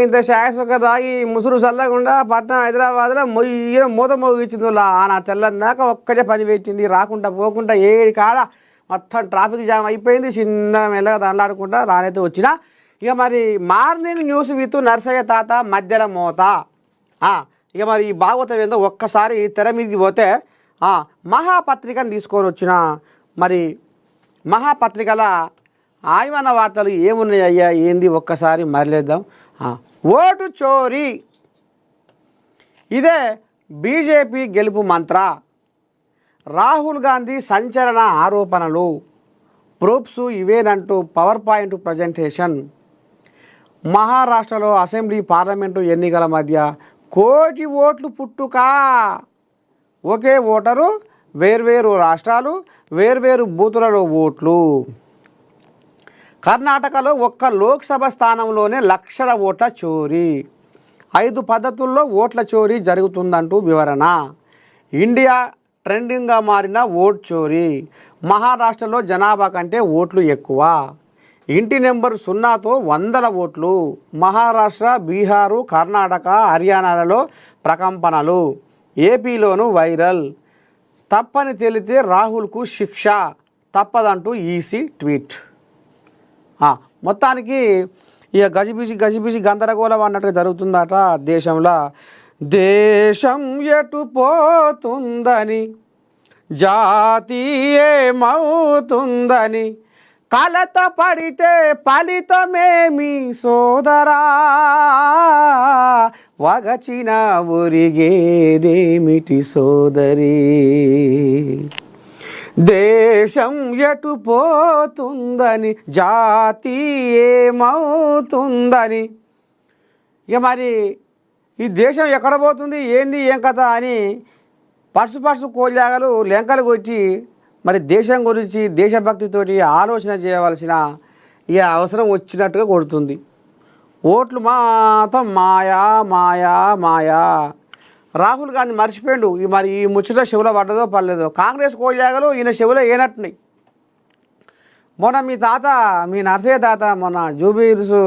ఇంత శాయసొక్క తాగి ముసురు చల్లకుండా పట్నం హైదరాబాద్లో మొయ్యిన మూత మోగించింది నా తెల్లని దాకా ఒక్కటే పని పెట్టింది రాకుండా పోకుండా ఏడి కాడ మొత్తం ట్రాఫిక్ జామ్ అయిపోయింది చిన్న మెల్లగా దండాడుకుంటా రానైతే వచ్చిన ఇక మరి మార్నింగ్ న్యూస్ విత్ నర్సయ్య తాత మధ్యల మోత ఇక మరి ఈ భాగవతం ఏందో ఒక్కసారి తెర మీదకి పోతే మహాపత్రికను తీసుకొని వచ్చిన మరి మహాపత్రికల ఆయ్వన వార్తలు ఏమున్నాయి అయ్యా ఏంది ఒక్కసారి మరలేద్దాం. ఓటు చోరీ ఇదే బీజేపీ గెలుపు మంత్ర, రాహుల్ గాంధీ సంచలన ఆరోపణలు, ప్రూఫ్స్ ఇవేనంటూ పవర్ పాయింట్ ప్రజెంటేషన్. మహారాష్ట్రలో అసెంబ్లీ పార్లమెంటు ఎన్నికల మధ్య కోటి ఓట్లు పుట్టుక, ఒకే ఓటరు వేర్వేరు రాష్ట్రాలు వేర్వేరు బూతులలో ఓట్లు. కర్ణాటకలో ఒక్క లోక్సభ స్థానంలోనే లక్షల ఓట్ల చోరీ, 5 పద్ధతుల్లో ఓట్ల చోరీ జరుగుతుందంటూ వివరణ. ఇండియా ట్రెండింగ్గా మారిన ఓట్ చోరీ, మహారాష్ట్రలో జనాభా కంటే ఓట్లు ఎక్కువ, ఇంటి నెంబర్ 0తో వందల ఓట్లు, మహారాష్ట్ర బీహారు కర్ణాటక హర్యానాలలో ప్రకంపనలు, ఏపీలోనూ వైరల్, తప్పని తేలితే రాహుల్కు శిక్ష తప్పదంటూ ఈసీ ట్వీట్. మొత్తానికి ఇక గజిబిజి గందరగోళం అన్నట్టుగా జరుగుతుందట దేశంలో. దేశం ఎటు పోతుందని, జాతి ఏమవుతుందని, కలత పడితే ఫలితమేమి సోదరా, వగచిన ఒరిగేదేమిటి సోదరి, దేశం ఎటు పోతుందని, జాతి ఏమవుతుందని. ఇక మరి ఈ దేశం ఎక్కడ పోతుంది ఏంది ఏం కథ అని పర్సు కోల్యాగలు లెంకలు కొట్టి మరి దేశం గురించి దేశభక్తితోటి ఆలోచన చేయవలసిన ఇక అవసరం వచ్చినట్టుగా కొడుతుంది. ఓట్లు మాత్రం మాయా మాయా మాయా. రాహుల్ గాంధీ మర్చిపోయాడు మరి ఈ ముచ్చట చెవులో పడ్డదో పడలేదో. కాంగ్రెస్ కోల్యాగలు ఈయన చెవులో ఏనట్టున్నాయి. మొన్న మీ నర్సయ్య తాత మొన్న జూబిలీహిల్స్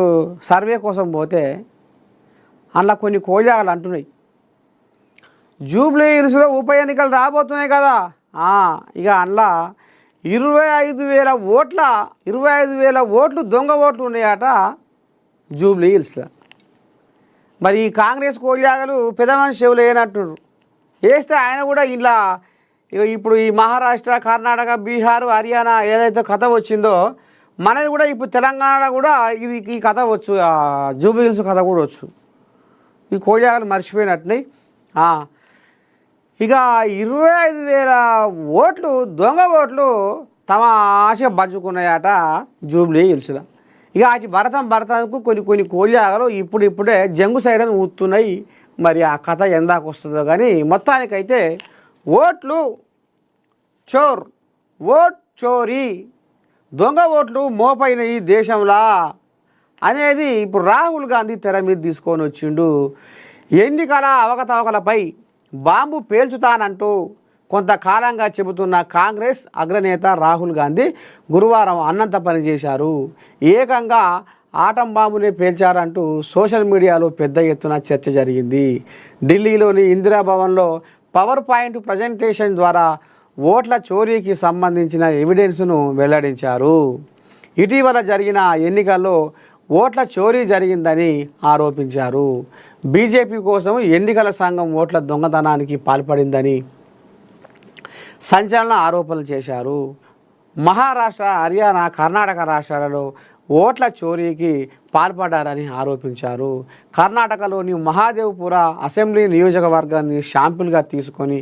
సర్వే కోసం పోతే అందులో కొన్ని కోల్యాగలు అంటున్నాయి, జూబిలీహిల్స్లో ఉప ఎన్నికలు రాబోతున్నాయి కదా, ఇక అందులో 25,000 ఓట్లు దొంగ ఓట్లు ఉన్నాయట జూబిలీహిల్స్లో. మరి ఈ కాంగ్రెస్ కోల్యాగలు పెద్ద మనిషి చెవులు ఏనంటున్నారు. వేస్తే ఆయన కూడా ఇలా ఇప్పుడు ఈ మహారాష్ట్ర కర్ణాటక బీహారు హర్యానా ఏదైతే కథ వచ్చిందో మనది కూడా ఇప్పుడు తెలంగాణ కూడా ఈ కథ వచ్చు, జూబిలీహిల్స్ కథ కూడా వచ్చు. ఈ కోల్యాగలు మర్చిపోయినట్టున్నాయి. ఇక 25,000 ఓట్లు దొంగ ఓట్లు తమ ఆశ పంచుకున్నాయట జూబిలీహిల్స్లో. ఇక అటు భరతంకు కొన్ని కోల్యాగలు ఇప్పుడే జంగు సైడ్ అని ఊతున్నాయి. మరి ఆ కథ ఎందాక వస్తుందో కానీ మొత్తానికైతే ఓట్లు ఓట్ చోరీ, దొంగ ఓట్లు మోపైన ఈ దేశంలా అనేది ఇప్పుడు రాహుల్ గాంధీ తెర మీద తీసుకొని వచ్చిండు. ఎన్నికల అవకతవకలపై బాంబు పేల్చుతానంటూ కొంతకాలంగా చెబుతున్న కాంగ్రెస్ అగ్రనేత రాహుల్ గాంధీ గురువారం అన్నంత పని చేశారు. ఏకంగా ఆటం బాంబునే పేల్చారంటూ సోషల్ మీడియాలో పెద్ద ఎత్తున చర్చ జరిగింది. ఢిల్లీలోని ఇందిరాభవన్లో పవర్ పాయింట్ ప్రజెంటేషన్ ద్వారా ఓట్ల చోరీకి సంబంధించిన ఎవిడెన్స్ను వెల్లడించారు. ఇటీవల జరిగిన ఎన్నికల్లో ఓట్ల చోరీ జరిగిందని ఆరోపించారు. బీజేపీ కోసం ఎన్నికల సంఘం ఓట్ల దొంగతనానికి పాల్పడిందని సంచలన ఆరోపణలు చేశారు. మహారాష్ట్ర హర్యానా కర్ణాటక రాష్ట్రాలలో ఓట్ల చోరీకి పాల్పడ్డారని ఆరోపించారు. కర్ణాటకలోని మహాదేవ్పుర అసెంబ్లీ నియోజకవర్గాన్ని శాంపిల్గా తీసుకొని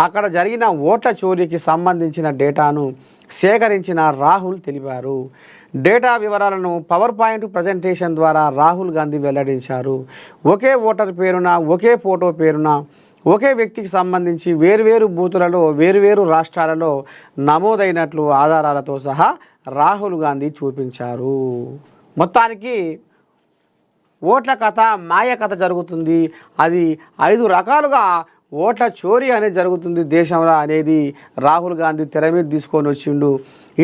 అక్కడ జరిగిన ఓట్ల చోరీకి సంబంధించిన డేటాను సేకరించిన రాహుల్ తెలిపారు. డేటా వివరాలను పవర్ పాయింట్ ప్రజెంటేషన్ ద్వారా రాహుల్ గాంధీ వెల్లడించారు. ఒకే ఓటర్ పేరున ఒకే ఫోటో పేరున ఒకే వ్యక్తికి సంబంధించి వేర్వేరు బూతులలో వేర్వేరు రాష్ట్రాలలో నమోదైనట్లు ఆధారాలతో సహా రాహుల్ గాంధీ చూపించారు. మొత్తానికి ఓట్ల కథ మాయ కథ జరుగుతుంది. అది 5 రకాలుగా ఓట్ల చోరీ అనేది జరుగుతుంది దేశంలో అనేది రాహుల్ గాంధీ తెర మీద తీసుకొని వచ్చిండు.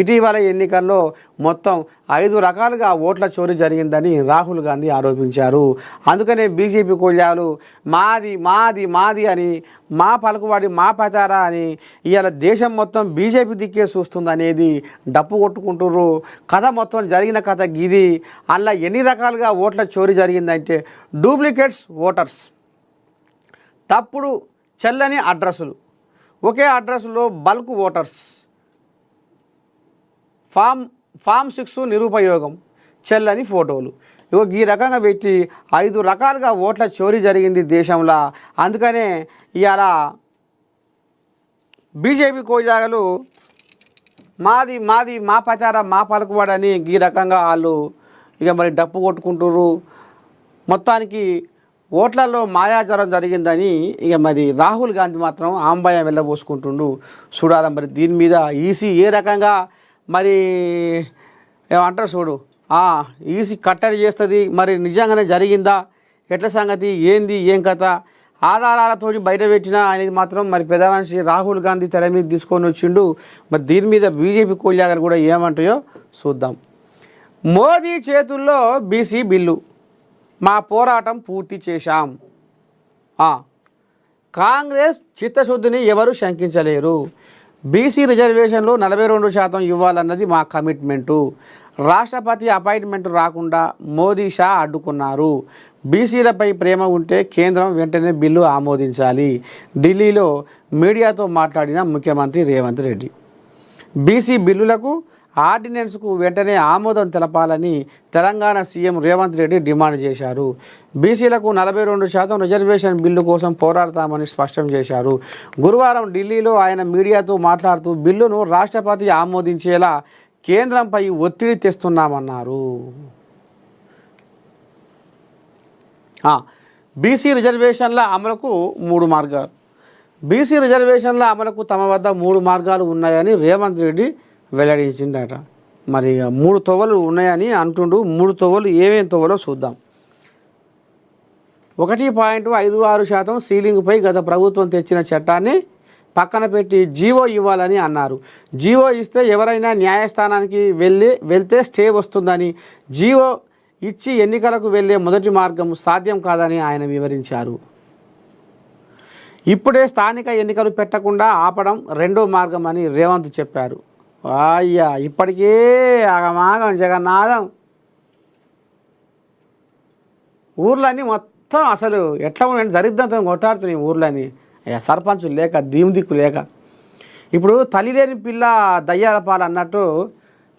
ఇటీవల ఎన్నికల్లో మొత్తం 5 రకాలుగా ఓట్ల చోరీ జరిగిందని రాహుల్ గాంధీ ఆరోపించారు. అందుకనే బీజేపీ కొల్యాలు మాది మాది మాది అని, మా పలుకువాడి మా పతారా అని ఇవాళ దేశం మొత్తం బీజేపీ దిక్కే చూస్తుంది అనేది డప్పు కొట్టుకుంటుర్రు. కథ మొత్తం జరిగిన కథ గిది. అలా ఎన్ని రకాలుగా ఓట్ల చోరీ జరిగిందంటే డూప్లికేట్స్ ఓటర్స్, తప్పుడు చెల్లని అడ్రస్సులు, ఒకే అడ్రస్లో బల్క్ ఓటర్స్, ఫామ్ 6 నిరుపయోగం, చెల్లని ఫోటోలు. ఈ రకంగా పెట్టి 5 రకాలుగా ఓట్ల చోరీ జరిగింది దేశంలో. అందుకనే ఇవాళ బీజేపీ కోజాగలు మాది మాది మా పచారా మా పలుకుబడని ఈ రకంగా వాళ్ళు మరి డప్పు కొట్టుకుంటుర్రు. మొత్తానికి ఓట్లలో మాయాచారం జరిగిందని మరి రాహుల్ గాంధీ మాత్రం ఆంబాయం వెళ్ళబోసుకుంటుండు. చూడాలి మరి దీని మీద ఈసీ ఏ రకంగా మరి ఏమంటారు చూడు, ఈసీ కట్టడి చేస్తుంది. మరి నిజంగానే జరిగిందా, ఎట్ల సంగతి ఏంది ఏం కథ ఆధారాలతో బయట పెట్టినా అనేది మాత్రం మరి పెద్ద మనిషి రాహుల్ గాంధీ తెర మీద తీసుకొని వచ్చిండు. మరి దీని మీద బీజేపీ కోల్యాగలు కూడా ఏమంటాయో చూద్దాం. మోదీ చేతుల్లో బీసీ బిల్లు, మా పోరాటం పూర్తి చేశాం. కాంగ్రెస్ చిత్తశుద్ధిని ఎవరు శంకించలేరు. బీసీ రిజర్వేషన్లో 42% ఇవ్వాలన్నది మా కమిట్మెంటు. రాష్ట్రపతి అపాయింట్మెంట్ రాకుండా మోదీ షా అడ్డుకున్నారు. బీసీలపై ప్రేమ ఉంటే కేంద్రం వెంటనే బిల్లు ఆమోదించాలి. ఢిల్లీలో మీడియాతో మాట్లాడిన ముఖ్యమంత్రి రేవంత్ రెడ్డి బీసీ బిల్లులకు ఆర్డినెన్స్కు వెంటనే ఆమోదం తెలపాలని తెలంగాణ సీఎం రేవంత్ రెడ్డి డిమాండ్ చేశారు. బీసీలకు 42% రిజర్వేషన్ బిల్లు కోసం పోరాడతామని స్పష్టం చేశారు. గురువారం ఢిల్లీలో ఆయన మీడియాతో మాట్లాడుతూ బిల్లును రాష్ట్రపతి ఆమోదించేలా కేంద్రంపై ఒత్తిడి తెస్తున్నామన్నారు. బీసీ రిజర్వేషన్ల అమలుకు 3 మార్గాలు. బీసీ రిజర్వేషన్ల అమలుకు తమ వద్ద 3 మార్గాలు ఉన్నాయని రేవంత్ రెడ్డి వెల్లడించిందట. మరి 3 తొవ్వలు ఉన్నాయని అంటుండు. 3 తొవ్వలు ఏమేం తొవ్వలో చూద్దాం. 1.56% సీలింగ్పై గత ప్రభుత్వం తెచ్చిన చట్టాన్ని పక్కన పెట్టి జీవో ఇవ్వాలని అన్నారు. జీవో ఇస్తే ఎవరైనా న్యాయస్థానానికి వెళ్తే స్టే వస్తుందని, జీవో ఇచ్చి ఎన్నికలకు వెళ్ళే మొదటి మార్గం సాధ్యం కాదని ఆయన వివరించారు. ఇప్పుడే స్థానిక ఎన్నికలు పెట్టకుండా ఆపడం రెండో మార్గం అని రేవంత్ చెప్పారు. అయ్యా ఇప్పటికే ఆగమాగం జగన్నాథం. ఊర్లన్నీ మొత్తం అసలు ఎట్లా ఉండండి దరిద్రంతో కొట్టాడుతున్నాయి ఊర్లని. సర్పంచులు లేక దీముదిక్కు లేక. ఇప్పుడు తల్లి లేని పిల్ల దయ్యాల పాలు అన్నట్టు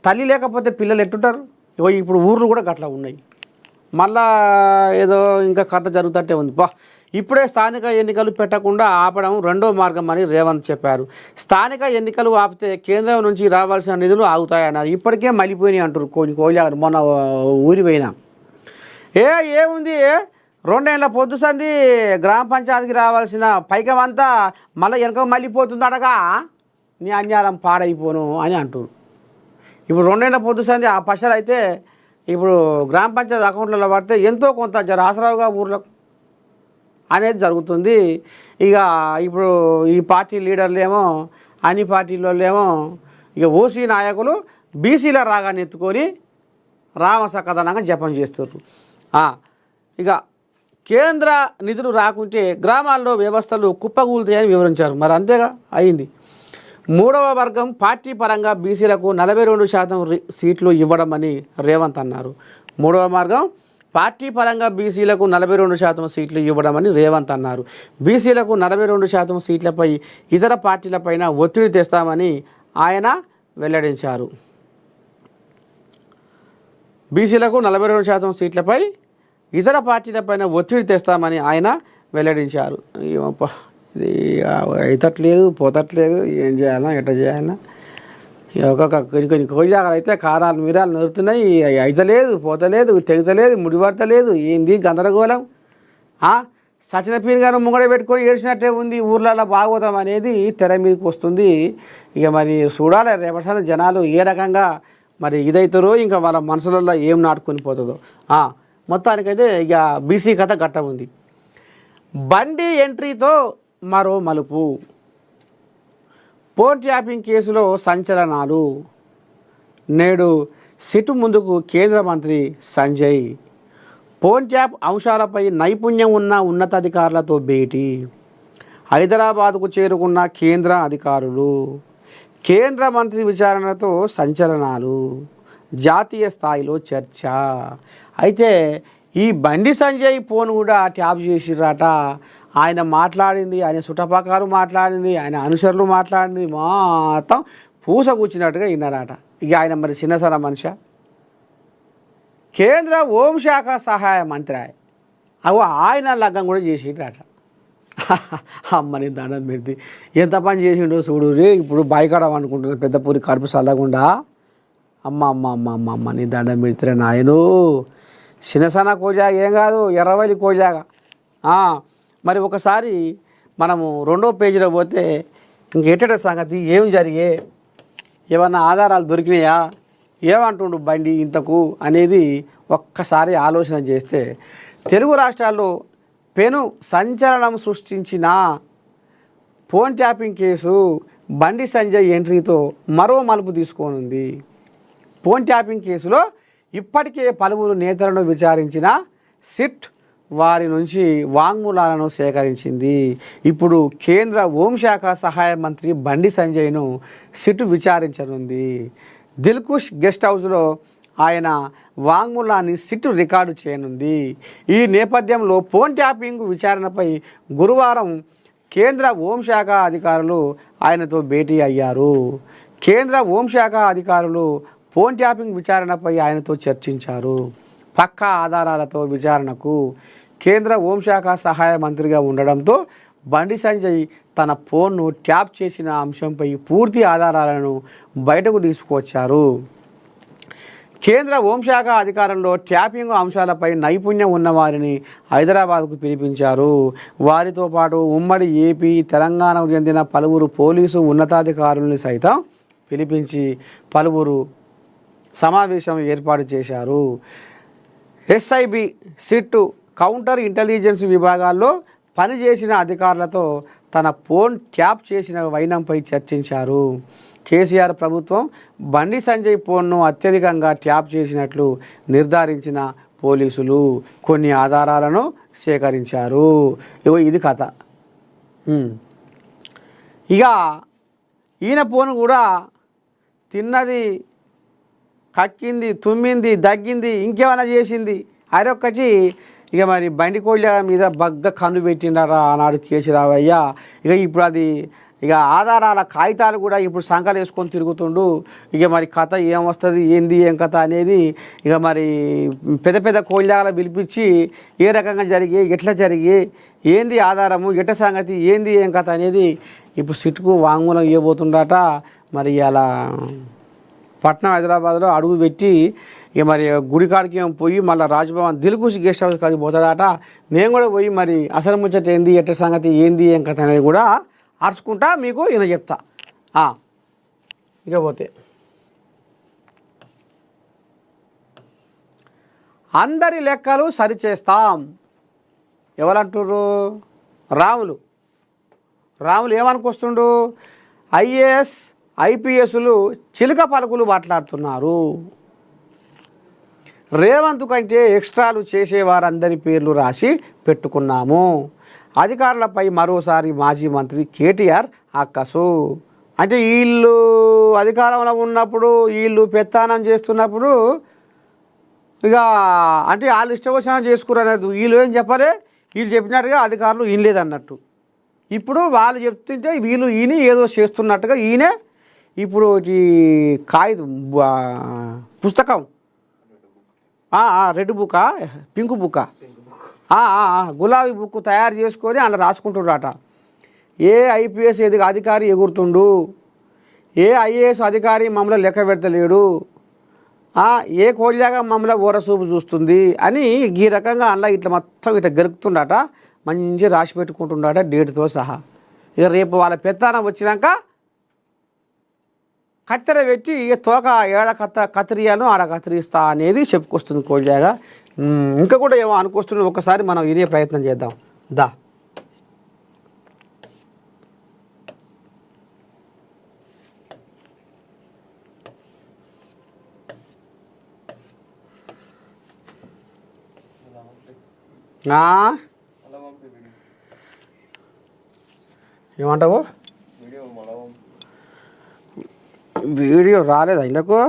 తల్లి లేకపోతే పిల్లలు ఎట్టుంటారు. ఇప్పుడు ఊర్లు కూడా గట్లా ఉన్నాయి. మళ్ళా ఏదో ఇంకా కథ జరుగుతుంటే ఉంది. ఇప్పుడే స్థానిక ఎన్నికలు పెట్టకుండా ఆపడం రెండో మార్గం అని రేవంత్ చెప్పారు. స్థానిక ఎన్నికలు ఆపితే కేంద్రం నుంచి రావాల్సిన నిధులు ఆగుతాయన్నారు. ఇప్పటికే మళ్ళీపోయినాయి అంటారు కోయిలారు. మొన్న ఊరి పోయినా ఏముంది 2 ఏళ్ళ పొద్దు సంది గ్రామ పంచాయతీకి రావాల్సిన పైకం అంతా మళ్ళీ వెనక మళ్ళీపోతుంది అడగా నీ అన్యాయం పాడైపోను అని అంటారు. ఇప్పుడు 2 ఏళ్ళ పొద్దు సంది ఆ పైసలు అయితే ఇప్పుడు గ్రామ పంచాయతీ అకౌంట్లలో పడితే ఎంతో కొంత ఆసరావుగా ఊర్లకు అనేది జరుగుతుంది. ఇక ఇప్పుడు ఈ పార్టీ లీడర్లు ఏమో అన్ని పార్టీలలో ఇక ఓసీ నాయకులు బీసీల రాగాన్ని ఎత్తుకొని రామసకథనంగా జపం చేస్తున్నారు. ఇక కేంద్ర నిధులు రాకుంటే గ్రామాల్లో వ్యవస్థలు కుప్పకూలుతాయని వివరించారు. మరి అంతేగా అయింది. 3వ వర్గం పార్టీ పరంగా బీసీలకు 42% సీట్లు ఇవ్వడమని రేవంత్ అన్నారు. 3వ మార్గం పార్టీ పరంగా బీసీలకు 42% సీట్లు ఇవ్వడమని రేవంత్ అన్నారు. బీసీలకు 42% సీట్లపై ఇతర పార్టీలపైన ఒత్తిడి తెస్తామని ఆయన వెల్లడించారు. బీసీలకు 42% సీట్లపై ఇతర పార్టీలపైన ఒత్తిడి తెస్తామని ఆయన వెల్లడించారు. ఇది అయితట్లేదు పోతట్లేదు, ఏం చేయాలన్నా ఎట్లా చేయాలన్నా ఒక్కొక్క కొన్ని కోయిలాగలు అయితే కారాలు మీరాలు నరుతున్నాయి. అయితలేదు పోతలేదు తెగుతలేదు ముడిపడతలేదు. ఏంది గందరగోళం. సచిన పీర్ గారు ముంగడ పెట్టుకొని ఏడ్చినట్టే ఉంది. ఊర్లలో బాగోతాం అనేది తెర మీదకి వస్తుంది. ఇక మరి చూడాలి రేపటి జనాలు ఏ రకంగా మరి ఇదవుతారో, ఇంకా వాళ్ళ మనసులలో ఏం నాటుకొని పోతుందో. మొత్తానికైతే ఇక బీసీ కథ గట్ట ఉంది. బండి ఎంట్రీతో మరో మలుపు. ఫోన్ ట్యాపింగ్ కేసులో సంచలనాలు. నేడు సిట్ ముందుకు కేంద్ర మంత్రి సంజయ్. ఫోన్ ట్యాప్ అంశాలపై నైపుణ్యం ఉన్న ఉన్నతాధికారులతో భేటీ. హైదరాబాద్కు చేరుకున్న కేంద్ర అధికారులు. కేంద్ర మంత్రి విచారణతో సంచలనాలు. జాతీయ స్థాయిలో చర్చ. అయితే ఈ బండి సంజయ్ ఫోన్ కూడా ట్యాప్ చేసిర్రట. ఆయన మాట్లాడింది, ఆయన చుట్టపక్కలు మాట్లాడింది, ఆయన అనుచరులు మాట్లాడింది మొత్తం పూస కూర్చున్నట్టుగా విన్నారట. ఇక ఆయన మరి చిన్నసన మనిషి. కేంద్ర హోంశాఖ సహాయ మంత్రి అవు ఆయన లగ్గం కూడా చేసిండ్రట. అమ్మని దండం పెడితే ఎంత పని చేసిండో చూడు రే. ఇప్పుడు బాయికాడం అనుకుంటున్నారు పెద్ద పూరి కడుపు చల్లకుండా. అమ్మ అమ్మ అమ్మ అమ్మ అమ్మ నీ దండం పెడితే నాయను. చిన్నసన కోజాగా ఏం కాదు, ఎర్రవల్లి కోజాగా. మరి ఒకసారి మనము 2వ పేజీలో పోతే ఇంకేట సంగతి ఏం జరిగే, ఏమన్నా ఆధారాలు దొరికినాయా, ఏమంటుండు బండి ఇంతకు అనేది ఒక్కసారి ఆలోచన చేస్తే తెలుగు రాష్ట్రాల్లో పెను సంచలనం సృష్టించిన phone tapping case Bandi Sanjay ఎంట్రీతో మరో మలుపు తీసుకోనుంది. ఫోన్ ట్యాపింగ్ కేసులో ఇప్పటికే పలువురు నేతలను విచారించిన సిట్ వారి నుంచి వాంగ్మూలాలను సేకరించింది. ఇప్పుడు కేంద్ర హోంశాఖ సహాయ మంత్రి బండి సంజయ్ను సిట్ విచారించనుంది. దిల్కుష్ గెస్ట్ హౌస్లో ఆయన వాంగ్మూలాన్ని సిట్ రికార్డు చేయనుంది. ఈ నేపథ్యంలో ఫోన్ ట్యాపింగ్ విచారణపై గురువారం కేంద్ర హోంశాఖ అధికారులు ఆయనతో భేటీ అయ్యారు. కేంద్ర హోంశాఖ అధికారులు ఫోన్ ట్యాపింగ్ విచారణపై ఆయనతో చర్చించారు. పక్కా ఆధారాలతో విచారణకు కేంద్ర హోంశాఖ సహాయ మంత్రిగా ఉండడంతో బండి సంజయ్ తన ఫోన్ను ట్యాప్ చేసిన అంశంపై పూర్తి ఆధారాలను బయటకు తీసుకువచ్చారు. కేంద్ర హోంశాఖ అధికారంలో ట్యాపింగ్ అంశాలపై నైపుణ్యం ఉన్నవారిని హైదరాబాద్కు పిలిపించారు. వారితో పాటు ఉమ్మడి ఏపీ, తెలంగాణకు చెందిన పలువురు పోలీసు ఉన్నతాధికారులను సైతం పిలిపించి పలువురు సమావేశం ఏర్పాటు చేశారు. ఎస్ఐబి, సిట్, కౌంటర్ ఇంటెలిజెన్స్ విభాగాల్లో పనిచేసిన అధికారులతో తన ఫోన్ ట్యాప్ చేసిన వైనంపై చర్చించారు. కేసీఆర్ ప్రభుత్వం బండి సంజయ్ ఫోన్ను అత్యధికంగా ట్యాప్ చేసినట్లు నిర్ధారించిన పోలీసులు కొన్ని ఆధారాలను సేకరించారు. ఇది కథ. ఇక ఈయన ఫోన్ కూడా తిన్నది, కక్కింది, తుమ్మింది, దగ్గింది, ఇంకేమైనా చేసింది అరొక్కటి. ఇక మరి బండి కోళ్ళ మీద బగ్గ కన్ను పెట్టిండారా ఆనాడు కేసీరావయ్య. ఇక ఇప్పుడు అది ఇక ఆధారాల కాగితాలు కూడా ఇప్పుడు సంకలు వేసుకొని తిరుగుతుండు. ఇక మరి కథ ఏం వస్తుంది, ఏంది ఏం కథ అనేది ఇక మరి పెద్ద పెద్ద కోళ్ళాగల పిలిపించి ఏ రకంగా జరిగి, ఎట్లా జరిగి, ఏంది ఆధారము, ఎట్ట సంగతి, ఏంది ఏం కథ అనేది ఇప్పుడు సిట్కు వాంగ్మూలం ఇవ్వబోతుండట. మరి అలా పట్నం హైదరాబాద్లో అడుగు పెట్టి ఇక మరి గుడికాడికి ఏమో పోయి మళ్ళీ రాజ్భవన్ దిల్కుష్ గెస్ట్ హౌస్ కాడికి పోతాడట. నేను కూడా పోయి మరి అసలు ముచ్చట ఏంది, ఎట్ట సంగతి, ఏంది ఏం కథ అనేది కూడా అరుచుకుంటా మీకు ఈయన చెప్తా. ఇకపోతే అందరి లెక్కలు సరిచేస్తాం ఎవరంటుర్రు? రాములు ఏమనుకొస్తుండు? ఐఏఎస్, ఐపీఎస్లు చిలుక పలుకులు మాట్లాడుతున్నారు. రేవంత్ కంటే ఎక్స్ట్రాలు చేసేవారందరి పేర్లు రాసి పెట్టుకున్నాము. అధికారులపై మరోసారి మాజీ మంత్రి కేటీఆర్ అక్కసు. అంటే వీళ్ళు అధికారంలో ఉన్నప్పుడు, వీళ్ళు పెత్తానం చేస్తున్నప్పుడు ఇక అంటే వాళ్ళు ఇష్టం వచ్చినా చేసుకురనేది. వీళ్ళు ఏం చెప్పలే, వీళ్ళు చెప్పినట్టుగా అధికారులు వినలేదన్నట్టు. ఇప్పుడు వాళ్ళు చెప్తుంటే వీళ్ళు ఈయన ఏదో చేస్తున్నట్టుగా ఈయనే ఇప్పుడు ఈ కాగితం పుస్తకం రెడ్ బుక్కా, పింక్ బుక్కా, గులాబీ బుక్ తయారు చేసుకొని అలా రాసుకుంటున్నారట. ఏ ఐపీఎస్ అధికారి ఎగురుతుండు, ఏ ఐఏఎస్ అధికారి మమ్మల్ని లెక్క పెడతలేడు, ఏ కోళ్ళగా మమ్మల్ని ఓరసూపు చూస్తుంది అని ఈ రకంగా అలా ఇట్లా మొత్తం ఇట్లా గెలుపుతుండట. మంచిగా రాసి పెట్టుకుంటుండట డేట్తో సహా. ఇక రేపు వాళ్ళ పెత్తానం వచ్చినాక కత్తెర పెట్టి ఇక తోక ఏడ కత్తిరియాలో ఆడ కత్తిరిస్తా అనేది చెప్పుకొస్తుంది కోళ్ళగా. ఇంకా కూడా ఏమో అనుకొస్తుంది. ఒకసారి మనం వినే ప్రయత్నం చేద్దాం దా. ఏమంటావు? వీడియో రాలేదా ఇళ్ళకు?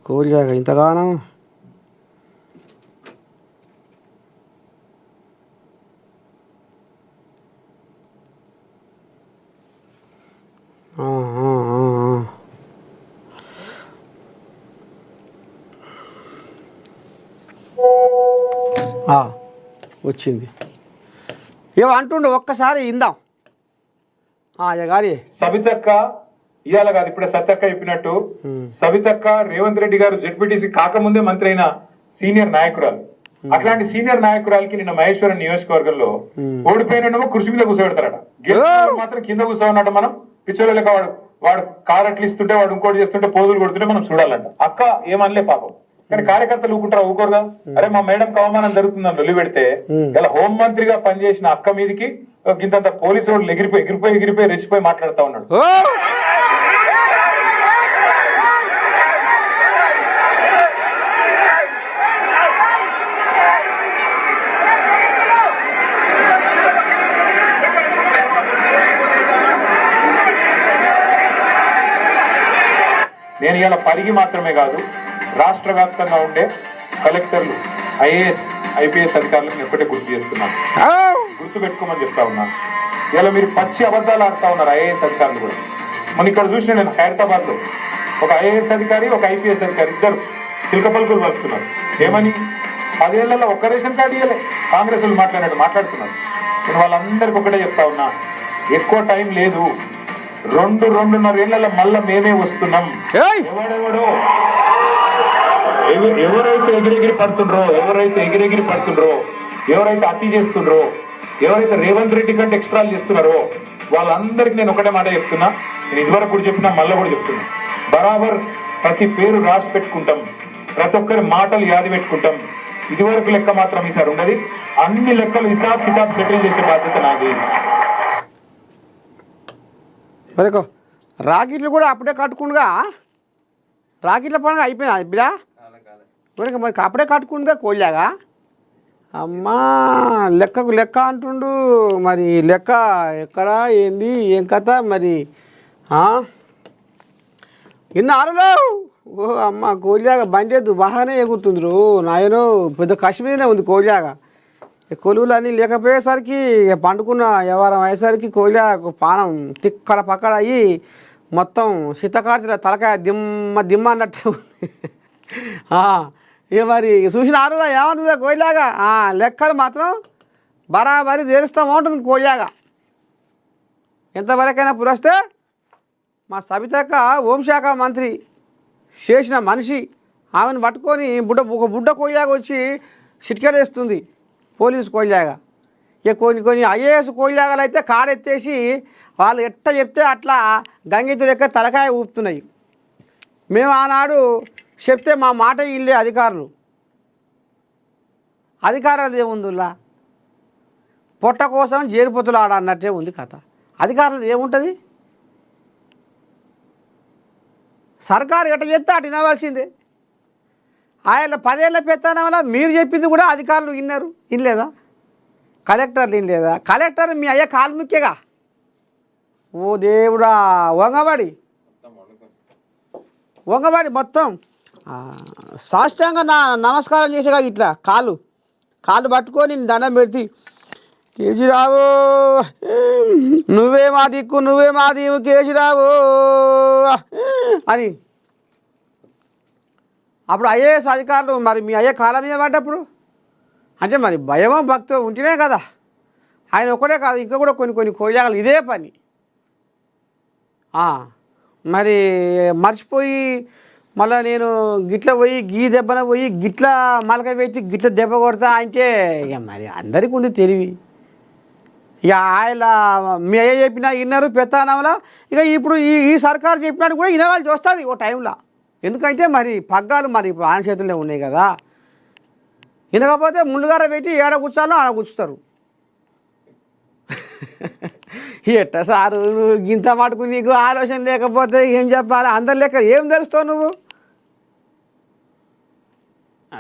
కోరిక ఇంతగానం వచ్చింది. ఏమో అంటుండే, ఒక్కసారి ఇందాం. గారి సబితక్క ఇవాళ కాదు, ఇప్పుడే సత్యక్క చెప్పినట్టు సబితక్క రేవంత్ రెడ్డి గారు జెడ్పీటీసీ కాకముందే మంత్రి అయిన సీనియర్ నాయకురాలు. అట్లాంటి సీనియర్ నాయకురాలకి నిన్న మహేశ్వరం నియోజకవర్గంలో ఓడిపోయిన కృషి మీద కూర్చోబెడతారట, గెలిచిన మాత్రం కింద కూర్చోన్నట్ట. మనం పిచ్చోళ్ళ లెక్క వాడు కారు అట్లు ఇస్తుంటే, వాడు ఇంకోటి చేస్తుంటే, పోజులు కొడుతుంటే మనం చూడాలంట. అక్క ఏమనలే పాపం, కానీ కార్యకర్తలు ఊకుంటారా? ఊకోరుగా. అరే మా మేడంకి అవమానం జరుగుతుందని లొల్లి పెడితే ఇలా హోంమంత్రిగా పనిచేసిన అక్క మీదకి ఇంత పోలీసు వాళ్ళు ఎగిరిపోయి రెచ్చిపోయి మాట్లాడుతా ఉన్నాడు. నేను ఇలా పరిగి మాత్రమే కాదు, రాష్ట్ర వ్యాప్తంగా ఉండే కలెక్టర్లు, ఐఏఎస్ ఐపీఎస్ అధికారులకు నేను ఒకటే గుర్తు చేస్తున్నాను, గుర్తు పెట్టుకోమని చెప్తా ఉన్నాను. ఇలా మీరు పచ్చి అబద్ధాలు ఆడుతా ఉన్నారు ఐఏఎస్ అధికారులు కూడా. మన ఇక్కడ చూసిన నేను హైదరాబాద్ లో ఒక ఐఏఎస్ అధికారి, ఒక ఐపీఎస్ అధికారి ఇద్దరు చిలక పలుకులు వలుపుతున్నారు. ఏమని? 10 ఏళ్లలో ఒక్క రేషన్ కార్డు ఇవ్వలే, కాంగ్రెస్ వాళ్ళు మాట్లాడుతున్నారు. నేను వాళ్ళందరికీ ఒకటే చెప్తా ఉన్నా, ఎక్కువ టైం లేదు, 2-2.5 ఏళ్లలో మళ్ళా మేమే వస్తున్నాం. ఎవరైతే ఎగిరెగిరి పడుతుండ్రో, ఎవరైతే అతి చేస్తుండ్రో, ఎవరైతే రేవంత్ రెడ్డి కంటే ఎక్స్ట్రాలు చేస్తున్నారో వాళ్ళందరికీ నేను ఒకటే మాట చెప్తున్నా. నేను ఇదివరకు కూడా చెప్పినా, మళ్ళీ కూడా చెప్తున్నా, బరాబర్ ప్రతి పేరు రాసి పెట్టుకుంటాం, ప్రతి ఒక్కరి మాటలు యాది పెట్టుకుంటాం. ఇదివరకు లెక్క మాత్రం ఈసారి ఉండదు, అన్ని లెక్కలు హిసాబ్ కితాబ్ సెటిల్ చేసే బాధ్యత నాది. మరికో రాకెట్లు కూడా అప్పుడే కట్టుకుండగా, రాకెట్ల పండుగ అయిపోయింది బిడ్డ. మరి అప్పుడే కట్టుకుండగా కోళ్ళాగా. అమ్మా లెక్కకు లెక్క అంటుండు, మరి లెక్క ఎక్కడ ఏంది ఏం కథ మరి? ఇన్నారులో ఓ అమ్మ కోళ్ళాగా బండేద్దు బాగానే ఎగురుతుండ్రు నాయనో, పెద్ద కశ్మీర్నే ఉంది కోళ్ళాగా. కొలువులు అన్నీ లేకపోయేసరికి పండుకున్న వ్యవహారం అయ్యేసరికి కోయిలా పానం తిక్కడ పక్కడ అయ్యి మొత్తం శీతకార్తెల తలకాయ దిమ్మ అన్నట్టే ఉంది. ఇక మరి చూసినారుగా ఏమంటుందా కోయిలాగా? లెక్కలు మాత్రం బరాబరి తీరుస్తూ ఉంటుంది కోయిలాగా. ఎంతవరకైనా పురస్తే మా సబితక్క హోంశాఖ మంత్రి చేసిన మనిషి, ఆమెను పట్టుకొని ఒక బుడ్డ కోయిలాగా వచ్చి చిట్కెలేస్తుంది పోలీసు కోయిలాగా. ఇక కొన్ని ఐఏఎస్ కోయిలాగాలు అయితే కాడెత్తేసి వాళ్ళు ఎట్ట చెప్తే అట్లా గంగిత లెక్క తలకాయ ఊపుతున్నాయి. మేము ఆనాడు చెప్తే మా మాట ఇల్లే అధికారాలు ఏముందిలా, పొట్ట కోసం జేరిపోతులు ఆడ అన్నట్టే ఉంది కథ. అధికారులు ఏముంటుంది? సర్కారు ఎట్ట చెప్తే అటు వినవలసిందే. ఆయన 10 ఏళ్ళ పెత్తనం వల్ల మీరు చెప్పింది కూడా అధికారులు వినలేదా? కలెక్టర్లు వినలేదా? కలెక్టర్ మీ అయ్యే కాలు ముఖ్యగా. ఓ దేవుడా, వంగబడి మొత్తం సాష్టాంగా నమస్కారం చేసేగా ఇట్లా కాళ్ళు పట్టుకొని దండం పెడితే, కేసీరావు నువ్వే మా దిక్కు, నువ్వే మా దీవు కేసీరావు అని. అప్పుడు ఐఏఎస్ అధికారులు మరి మీ అయ్యే కాళ్ళ మీద పడ్డప్పుడు అంటే మరి భయమో భక్తో ఉంటేనే కదా. ఆయన ఒకటే కాదు, ఇంకా కూడా కొన్ని కోయిలాగలు ఇదే పని. మరి మర్చిపోయి మళ్ళీ నేను గిట్ల పోయి దెబ్బన పోయి గిట్ల మలక పెట్టి గిట్ల దెబ్బ కొడతా అంటే ఇక మరి అందరికీ ఉంది తెలివి. ఇక ఆయన మీ అయ్య చెప్పినా విన్నారు పెత్తనంలా. ఇక ఇప్పుడు ఈ సర్కారు చెప్పినట్టు కూడా వినవాల్సి వస్తుంది ఓ టైంలో. ఎందుకంటే మరి పగ్గాలు మరి ఆయన చేతుల్లో ఉన్నాయి కదా. వినకపోతే ముందుగార పెట్టి ఏడ కూర్చోాలో ఆడ కూర్చుతారు. ఎట్ట సారు నువ్వు గింత మటుకు నీకు ఆలోచన లేకపోతే ఏం చెప్పాలి? అందరి లెక్క ఏం తెలుస్తావు నువ్వు?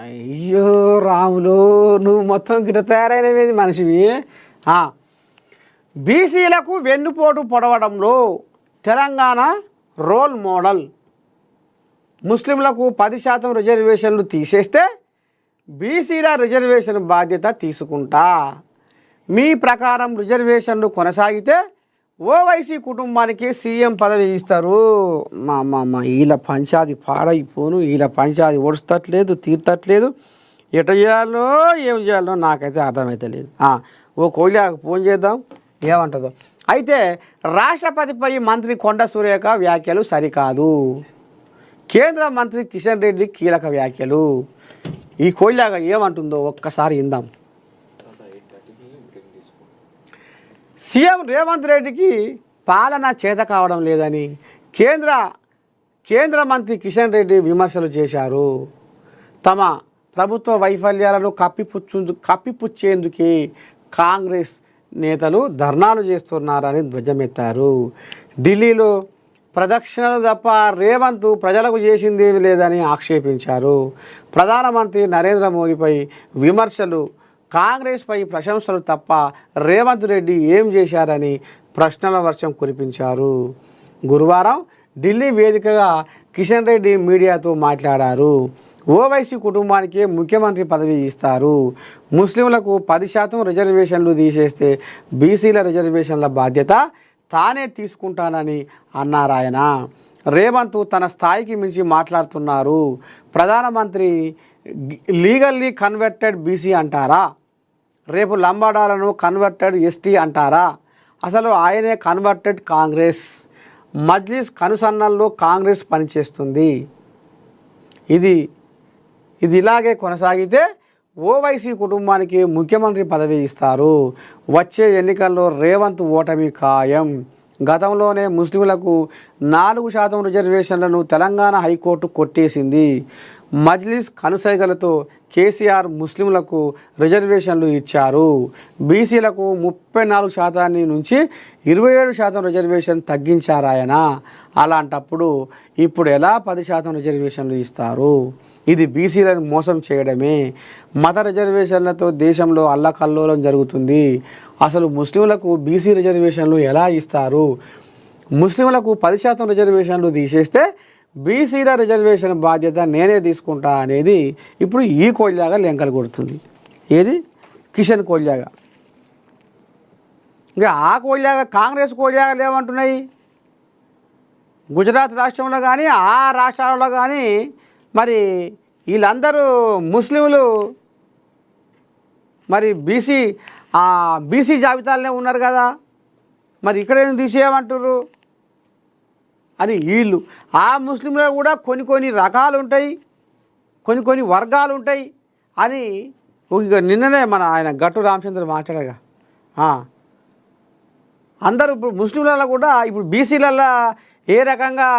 అయ్యో రాములు, నువ్వు మొత్తం గిట తయారైనవేది మనిషివి. బీసీలకు వెన్నుపోటు పొడవడంలో తెలంగాణ రోల్ మోడల్. ముస్లింలకు 10% రిజర్వేషన్లు తీసేస్తే బీసీల రిజర్వేషన్ బాధ్యత తీసుకుంటా. మీ ప్రకారం రిజర్వేషన్లు కొనసాగితే ఓవైసీ కుటుంబానికి సీఎం పదవి ఇస్తారు. మా వీళ్ళ పంచాది పాడైపోను, వీళ్ళ పంచాది ఒడుస్తట్లేదు, తీర్తట్లేదు. ఎట చేయాలో ఏం చేయాలో నాకైతే అర్థమవుతలేదు. ఓ కోయిలాకు ఫోన్ చేద్దాం, ఏమంటుందో. అయితే రాష్ట్రపతిపై మంత్రి కొండ సురేఖ వ్యాఖ్యలు సరికాదు. కేంద్ర మంత్రి కిషన్ రెడ్డి కీలక వ్యాఖ్యలు. ఈ కోయిలాగా ఏమంటుందో ఒక్కసారి ఇందాం. సీఎం రేవంత్ రెడ్డికి పాలన చేత కావడం లేదని కేంద్ర మంత్రి కిషన్ రెడ్డి విమర్శలు చేశారు. తమ ప్రభుత్వ వైఫల్యాలను కప్పిపుచ్చేందుకే కాంగ్రెస్ నేతలు ధర్నాలు చేస్తున్నారని ధ్వజమెత్తారు. ఢిల్లీలో ప్రదక్షిణలు తప్ప రేవంత్ ప్రజలకు చేసిందేమీ లేదని ఆక్షేపించారు. ప్రధానమంత్రి నరేంద్ర మోదీపై విమర్శలు, కాంగ్రెస్పై ప్రశంసలు తప్ప రేవంత్ రెడ్డి ఏం చేశారని ప్రశ్నల వర్షం కురిపించారు. గురువారం ఢిల్లీ వేదికగా కిషన్ రెడ్డి మీడియాతో మాట్లాడారు. ఓవైసీ కుటుంబానికి ముఖ్యమంత్రి పదవి ఇస్తారు. ముస్లింలకు 10% రిజర్వేషన్లు తీసేస్తే బీసీల రిజర్వేషన్ల బాధ్యత తానే తీసుకుంటానని అన్నారాయన. రేవంత్ తన స్థాయికి మించి మాట్లాడుతున్నారు. ప్రధానమంత్రి లీగల్లీ కన్వర్టెడ్ బీసీ అంటారా? రేపు లంబాడాలను కన్వర్టెడ్ ఎస్టీ అంటారా? అసలు ఆయనే కన్వర్టెడ్ కాంగ్రెస్. మజ్లిస్ కనుసన్నల్లో కాంగ్రెస్ పనిచేస్తుంది. ఇది ఇలాగే కొనసాగితే ఓవైసీ కుటుంబానికి ముఖ్యమంత్రి పదవి ఇస్తారు. వచ్చే ఎన్నికల్లో రేవంత్ ఓటమి ఖాయం. గతంలోనే ముస్లింలకు 4% రిజర్వేషన్లను తెలంగాణ హైకోర్టు కొట్టేసింది. మజ్లిస్ కనుసైగలతో కేసీఆర్ ముస్లింలకు రిజర్వేషన్లు ఇచ్చారు. బీసీలకు 34% నుంచి 27% రిజర్వేషన్ తగ్గించారాయన. అలాంటప్పుడు ఇప్పుడు ఎలా 10% రిజర్వేషన్లు ఇస్తారు? ఇది బీసీలను మోసం చేయడమే. మత రిజర్వేషన్లతో దేశంలో అల్లకల్లోలం జరుగుతుంది. అసలు ముస్లింలకు బీసీ రిజర్వేషన్లు ఎలా ఇస్తారు? ముస్లింలకు 10% రిజర్వేషన్లు తీసేస్తే బీసీల రిజర్వేషన్ బాధ్యత నేనే తీసుకుంటా అనేది ఇప్పుడు ఈ కోల్యాగా లెంకలు కొడుతుంది. ఏది? కిషన్ కోల్యాగా. ఇంకా ఆ కోల్యాగా కాంగ్రెస్ కోల్యాగాలు ఏమంటున్నాయి? గుజరాత్ రాష్ట్రంలో కానీ ఆ రాష్ట్రాలలో కానీ మరి వీళ్ళందరూ ముస్లింలు మరి బీసీ జాబితాలోనే ఉన్నారు కదా, మరి ఇక్కడేం తీసేయమంటారు అని వీళ్ళు. ఆ ముస్లింలో కూడా కొన్ని రకాలు ఉంటాయి, కొన్ని వర్గాలు ఉంటాయి అని ఇక నిన్ననే మన ఆయన గట్టు రామచంద్ర మాట్లాడగా అందరూ ఇప్పుడు ముస్లింలలో కూడా ఇప్పుడు బీసీలలో ఏ రకంగా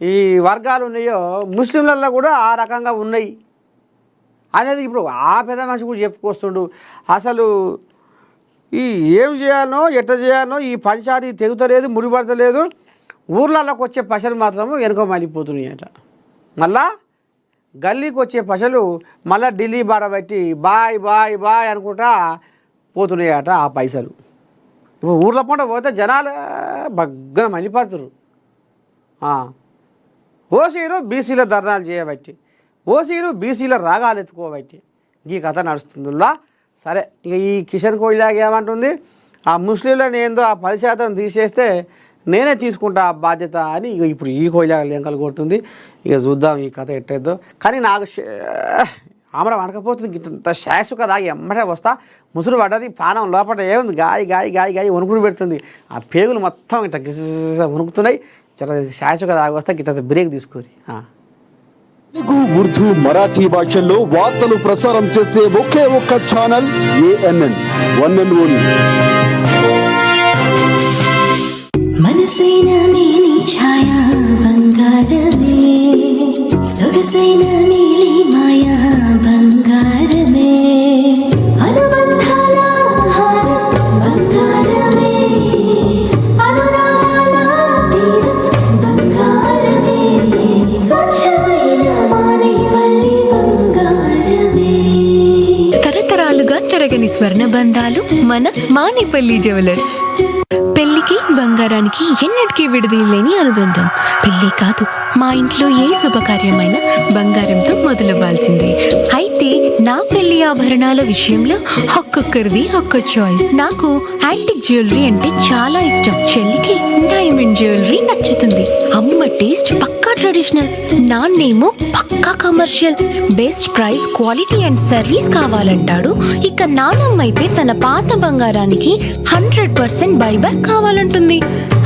ఈ వర్గాలు ఉన్నాయో ముస్లింలలో కూడా ఆ రకంగా ఉన్నాయి అనేది ఇప్పుడు ఆ పెద్ద మనిషి కూడా చెప్పుకొస్తుండు. అసలు ఈ ఏం చేయాలనో ఎట్లా చేయాలనో ఈ పంచాయతీ తెగుతలేదు, ముడిపడతలేదు. ఊర్లలోకి వచ్చే పశలు మాత్రము వెనుక మళ్ళీపోతున్నాయట. మళ్ళా గల్లీకి వచ్చే పశలు మళ్ళీ ఢిల్లీ బాడబట్టి బాయ్ బాయ్ బాయ్ అనుకుంటా పోతున్నాయట ఆ పైసలు. ఇప్పుడు ఊర్ల పంట పోతే జనాలు బగ్గన మళ్ళీపడుతున్నారు. ఓసీలు బీసీల ధర్నాలు చేయబట్టి, ఓసీలు బీసీల రాగాలు ఎత్తుకోబట్టి ఈ కథ నడుస్తుందిలా. సరే, ఇక ఈ కిషన్ కోయిలాగా ఏమంటుంది? ఆ ముస్లింలను ఏందో ఆ 10% తీసేస్తే నేనే తీసుకుంటా ఆ బాధ్యత అని ఇక ఇప్పుడు ఈ కోయిలాగా లెంకలు కొడుతుంది. ఇక చూద్దాం ఈ కథ ఎట్టేద్దో. కానీ నాకు ఆమరం అనకపోతుంది. ఇంత శాసు కదా ఎమ్మటే వస్తా ముసురు పడ్డది, పానం లోపల ఏముంది గాయి వణుకుడు పెడుతుంది. ఆ పేగులు మొత్తం ఇట్లా వణుకుతున్నాయి. శాశ్వత వస్తా గిత్త బ్రేక్ తీసుకోరి. తెలుగు, ఉర్దూ, మరాఠీ భాషల్లో వార్తలు ప్రసారం చేసే ఒకే ఒక్క channel ANN, one and only. మనసైన మేని ఛాయా బంగారమే, సొగసైన మేలి మాయా బంగారమే, అనుబంధాల హారం బంగారమే, అనురాగాల తీరం బంగారమే, స్వచ్ఛమైన మానేపల్లి బంగారమే. తరగని స్వర్ణ బంధాలు మన మానిపల్లి జ్యువెలర్స్. పెళ్లికి బంగారానికి ఎన్నటికీ విడదీయలేని అనుబంధం. పెళ్లి కాదు, మా ఇంట్లో ఏ శుభకార్యమైనా బంగారంతో మొదలవ్వాల్సిందే. అయితే నా పెళ్లి ఆభరణాల విషయంలో ఒక్కొక్కరిది ఒక్కో చాయిస్. నాకు యాంటిక్ జ్యువెలరీ అంటే చాలా ఇష్టం. చెల్లికి డైమండ్ జ్యువెలరీ నచ్చుతుంది. అమ్మ టేస్ట్ పక్కా ట్రెడిషనల్, నాన్నేమో పక్కా commercial. Best price, quality and service కావాలంటాడు. ఇక నానమ్మ అయితే తన పాత బంగారానికి 100% బైబ్యాక్ కావాలంటుంది.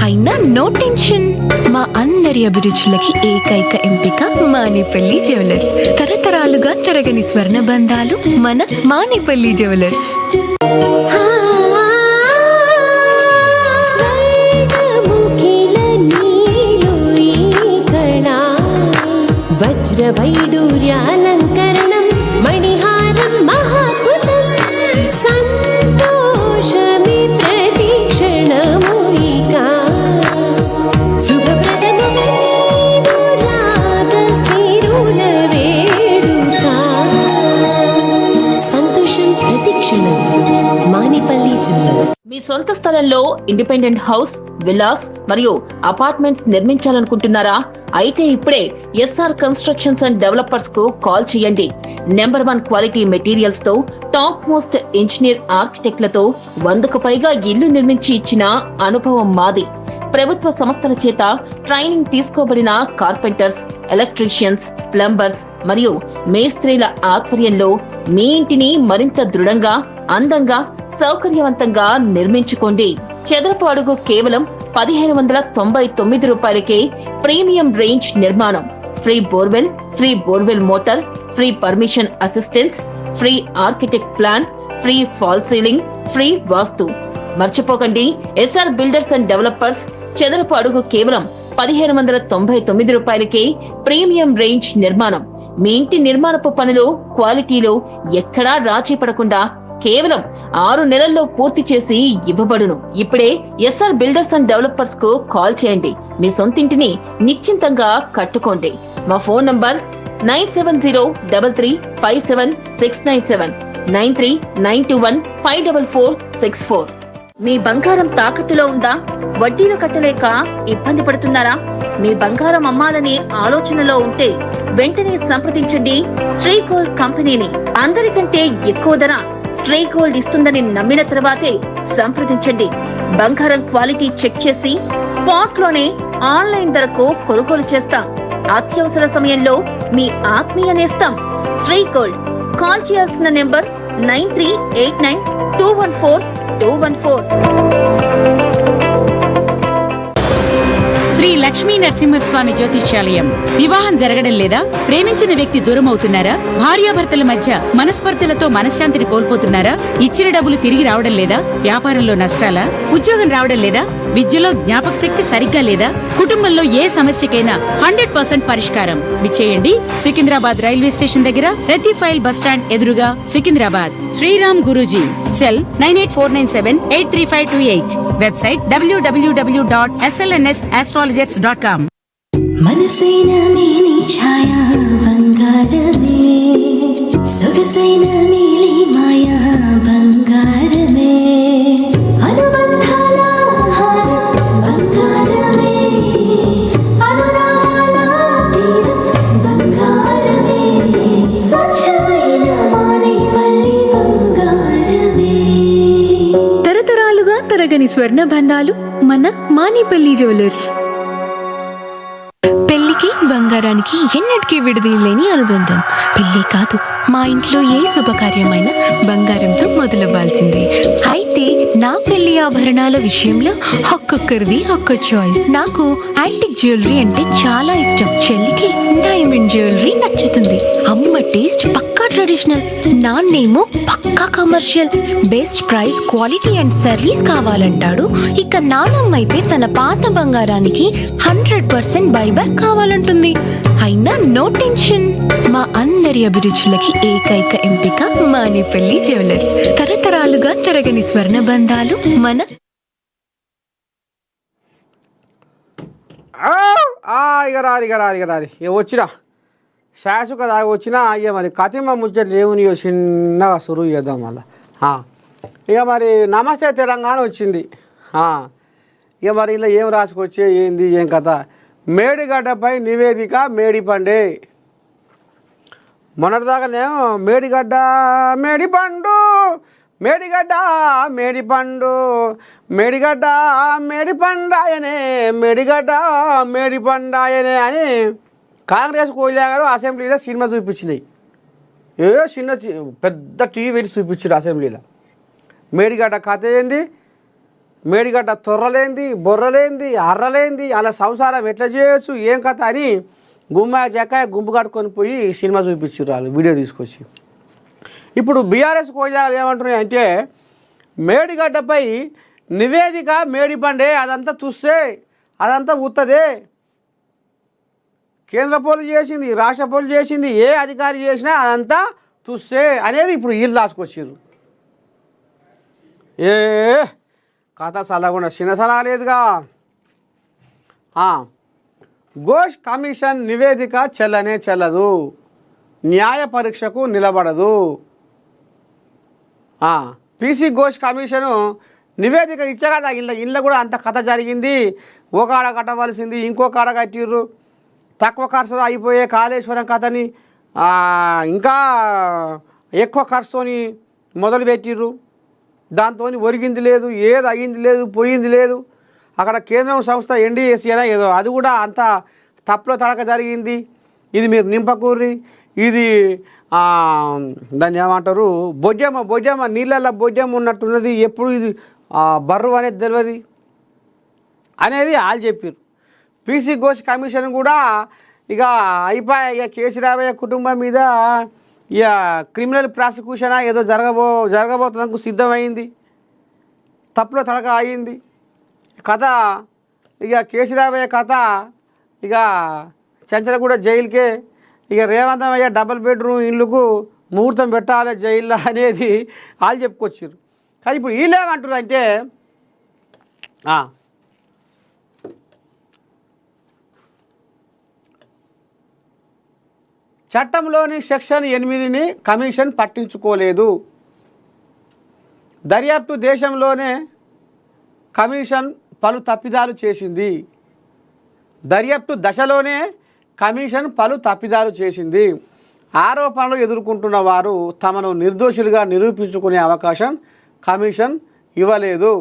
అయినా నో టెన్షన్, మా అందరి అభిరుచులకి ఏకైక ఎంపిక మానిపల్లి జ్యువెలర్స్. తరతరాలుగా తరగని స్వర్ణ బంధాలు మన మానిపల్లి జ్యువెలర్స్. వజ్రవైడూర్యాలంకరణం మణిహారం మహాద్భుతం సంతోషమి ప్రతిక్షణముయికా శుభప్రదము రాగసిరుల వేడుక సంతోషం ప్రతిక్షణం. మానిపల్లి జ్యువెలర్స్. మీ సొంత స్థలంలో ఇండిపెండెంట్ హౌస్, విల్లాస్ మరియు అపార్ట్మెంట్స్ నిర్మించాలనుకుంటున్నారా? అయితే ఇప్పుడే ఎస్ఆర్ కన్స్ట్రక్షన్స్ అండ్ డెవలపర్స్ కు కాల్ చేయండి. నెంబర్ 1 క్వాలిటీ మెటీరియల్స్ తో, టాప్ మోస్ట్ ఇంజనీర్ ఆర్కిటెక్ట్లతో 100కు పైగా ఇల్లు నిర్మించి ఇచ్చిన అనుభవం మాది. ప్రభుత్వ సంస్థల చేత ట్రైనింగ్ తీసుకోబడిన కార్పెంటర్స్, ఎలక్ట్రీషియన్స్, ప్లంబర్స్ మరియు మేస్త్రీల ఆధ్వర్యంలో మీ ఇంటిని మరింత దృఢంగా, అందంగా, సౌకర్యవంతంగా నిర్మించుకోండి. చదరపు అడుగు కేవలం 1599 రూపాయలకే ప్రీమియం రేంజ్ నిర్మాణం. Free borewell motor, free permission assistance, free architect plan, free fall ceiling, free vastu. మర్చిపోకండి, ఎస్ఆర్ బిల్డర్స్ అండ్ డెవలపర్స్ చదరపు అడుగు కేవలం 1599 రూపాయలకే ప్రీమియం రేంజ్ నిర్మాణం. మీ ఇంటి నిర్మాణపు పనులు క్వాలిటీలో ఎక్కడా రాజీ పడకుండా కేవలం 6 నెలల్లో పూర్తి చేసి ఇవ్వబడును. ఇప్పుడే ఎస్ఆర్ బిల్డర్స్ అండ్ డెవలపర్స్ కు కాల్ చేయండి. మీ సొంతింటిని నిశ్చింతంగా కట్టుకోండి. మా ఫోన్ నంబర్ 9703357697 9392154464. మీ బంగారం తాకట్టులో ఉందా? వడ్డీలు కట్టలేక ఇబ్బంది పడుతున్నారా? మీ బంగారం అమ్మాలనే ఆలోచనలో ఉంటే వెంటనే సంప్రదించండి శ్రీ గోల్డ్ కంపెనీని. అందరికంటే ఎక్కువ ధర శ్రీ గోల్డ్ ఇస్తుందని నమ్మిన తర్వాతే సంప్రదించండి. బంగారం క్వాలిటీ చెక్ చేసి స్పాట్ లోనే ఆన్లైన్ ధరకు కొనుగోలు చేస్తాం. అత్యవసర సమయంలో మీ ఆత్మీయ నేస్తం శ్రీ గోల్డ్. కాల్ చేయాల్సిన నెంబర్ 9389214214. శ్రీ లక్ష్మీ నరసింహస్వామి జ్యోతిష్యాలయం. వివాహం జరగడం లేదా? ప్రేమించిన వ్యక్తి దూరం అవుతున్నారా? భార్యాభర్తల మధ్య మనస్పర్ధలతో మనశ్శాంతిని కోల్పోతున్నారా? ఇచ్చిన డబ్బులు తిరిగి రావడం లేదా? వ్యాపారంలో నష్టాలా? ఉద్యోగం రావడం లేదా? విద్యలో జ్ఞాపక శక్తి సరిగ్గా లేదా? కుటుంబంలో ఏ సమస్యకైనా 100% పరిష్కారం. విచ్చేయండి సికింద్రాబాద్ రైల్వే స్టేషన్ దగ్గర రతి ఫైల్ బస్ స్టాండ్ ఎదురుగా, Secunderabad. Shriram Guruji. Cell 9849783528. Website www.slnsastrologers.com. మనసైన మేని ఛాయా బంగారమే, సొగసైన నీలి మాయా బంగారమే, అనుబంధాల హారం బంగారమే, అనురాగాల తీరం బంగారమే, స్వచ్ఛమైన మానిపల్లి బంగారమే. తరతరాలుగా తరగని స్వర్ణ బంధాలు మన మానిపల్లి జ్యువెలర్స్. పెళ్లికి బంగారానికి ఎన్నటికీ విడదీయలేని అనుబంధం. పెళ్లి కాదు, మా ఇంట్లో ఏ శుభకార్యమైనా బంగారంతో మొదలవ్వాల్సిందే. అయితే నా పెళ్లి ఆభరణాల విషయంలో ఒక్కొక్కరిది ఒక్కో చాయిస్. నాకు యాంటిక్ జ్యువెలరీ అంటే చాలా ఇష్టం. చెల్లికి డైమండ్ జ్యువెలరీ నచ్చుతుంది. అమ్మ టేస్ట్ పక్కా ట్రెడిషనల్, నాన్నేమో పక్కా commercial. Best price, quality and service కావాలంటాడు. ఇక నానమ్మ అయితే తన పాత బంగారానికి 100% బైబ్యాక్ కావాలంటుంది. అయినా నో టెన్షన్, మా అందరి అభిరుచులకి ఏకైక ఎంపిక మానిపల్లి జ్యువెలర్స్. తరతరాలుగా తరగని స్వర్ణ బంధాలు మన ఇక వచ్చినా శాశ్వత దాకా వచ్చినా అయ్యా మరి కతిమ ముచ్చట్లు ఏమునియో చిన్నగా సురువు చేద్దాం మళ్ళా. ఇక మరి నమస్తే తెలంగాణ వచ్చింది. ఇక మరి ఇలా ఏం రాసుకొచ్చే ఏంది ఏం కథ. మేడిగడ్డపై నివేదిక మేడిపండే. మొన్నటిదాకానేమో మేడిగడ్డ మేడిపండు మేడిగడ్డ మేడిపండు మేడిగడ్డ మేడిపండాయనే మేడిగడ్డ మేడిపండాయనే అని కాంగ్రెస్ కోయిలా గారు అసెంబ్లీలో సినిమా చూపించినాయి. చిన్న పెద్ద టీవీ పెట్టి చూపించారు అసెంబ్లీలో. మేడిగడ్డ కథ ఏంది, మేడిగడ్డ తొర్రలేంది, బొర్రలేంది, అర్రలేంది, అలా సంసారం ఎట్లా చేయొచ్చు ఏం కథ అని గుమ్మాయ చెక్కాయ గుంపు కట్టుకొని పోయి సినిమా చూపించారు వాళ్ళు వీడియో తీసుకొచ్చి. ఇప్పుడు బీఆర్ఎస్ కోజాలు ఏమంటున్నాయి అంటే మేడిగడ్డపై నివేదిక మేడిపండే, అదంతా చూస్తే అదంతా ఉత్తదే, కేంద్ర పోలు చేసింది, రాష్ట్ర పోలు చేసింది, ఏ అధికారి చేసినా అదంతా చూస్తే అనేది ఇప్పుడు వీళ్ళు రాసుకొచ్చారు. ఏ కథ సలగకుండా చిన్న సలహా లేదుగా. ఘోష్ కమిషన్ నివేదిక చెల్లనే చెల్లదు, న్యాయ పరీక్షకు నిలబడదు. పీసీ ఘోష్ కమిషను నివేదిక ఇచ్చా కదా, ఇళ్ళ కూడా అంత కథ జరిగింది, ఒక కాడ కట్టవలసింది ఇంకో కాడ కట్టిర్రు, తక్కువ ఖర్చుతో అయిపోయే కాళేశ్వరం కథని ఇంకా ఎక్కువ ఖర్చుతోని మొదలుపెట్టిర్రు, దాంతో ఒరిగింది లేదు, ఏది అయ్యింది లేదు, పోయింది లేదు. అక్కడ కేంద్రం సంస్థ ఎన్డీఎస్సీ అయినా ఏదో అది కూడా అంత తప్పులో తడక జరిగింది, ఇది మీరు నింపకూర్రి, ఇది దాన్ని ఏమంటారు బొజ్జమ్మ నీళ్ళల్లో బొజ్జమ్మ ఉన్నట్టున్నది, ఎప్పుడు ఇది బర్రు అనేది తెలియదు అనేది వాళ్ళు చెప్పారు. పీసీ ఘోష్ కమిషన్ కూడా ఇక అయిపోయా, ఇక కేసీరామయ్య కుటుంబం మీద ఇక క్రిమినల్ ప్రాసిక్యూషన్ ఏదో జరగబోతున్నందుకు సిద్ధమైంది, తప్పులో తడక అయింది కథ. ఇక కేసీరామయ్య కథ ఇక చెంచలగూడ జైలుకే, ఇక రేవంతమయ్య డబుల్ బెడ్రూమ్ ఇళ్ళకు ముహూర్తం పెట్టాలి జైల్లో అనేది వాళ్ళు చెప్పుకొచ్చారు. కానీ ఇప్పుడు వీళ్ళేమంటారు అంటే చట్టంలోని సెక్షన్ 8ని కమిషన్ పట్టించుకోలేదు, దర్యాప్తు దేశంలోనే కమిషన్ పలు తప్పిదాలు చేసింది, దర్యాప్తు దశలోనే కమిషన్ పలు తప్పిదాలు చేసింది, ఆరోపణలు ఎదుర్కొంటున్న వారు తమను నిర్దోషులుగా నిరూపించుకునే అవకాశం కమిషన్ ఇవ్వలేదు,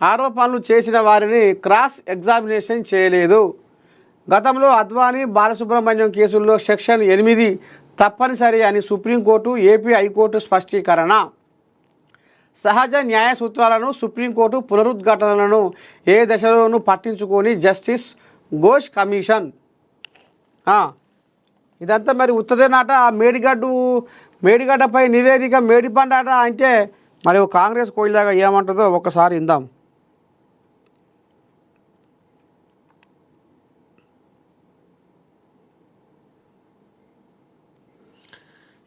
ఆరోపణలు చేసిన వారిని క్రాస్ ఎగ్జామినేషన్ చేయలేదు, గతంలో అద్వానీ బాలసుబ్రహ్మణ్యం కేసుల్లో సెక్షన్ 8 తప్పనిసరి అని సుప్రీంకోర్టు ఏపీ హైకోర్టు స్పష్టీకరణ, సహజ న్యాయ సూత్రాలను సుప్రీంకోర్టు పునరుద్ఘాటనలను ఏ దశలోనూ పట్టించుకొని జస్టిస్ ఘోష్ కమిషన్. ఇదంతా మరి ఉత్తదేనాట. మేడిగడ్డపై నివేదిక మేడిపండాట అంటే మరి కాంగ్రెస్ కోయిలాగా ఏమంటుందో ఒకసారి ఇందాం.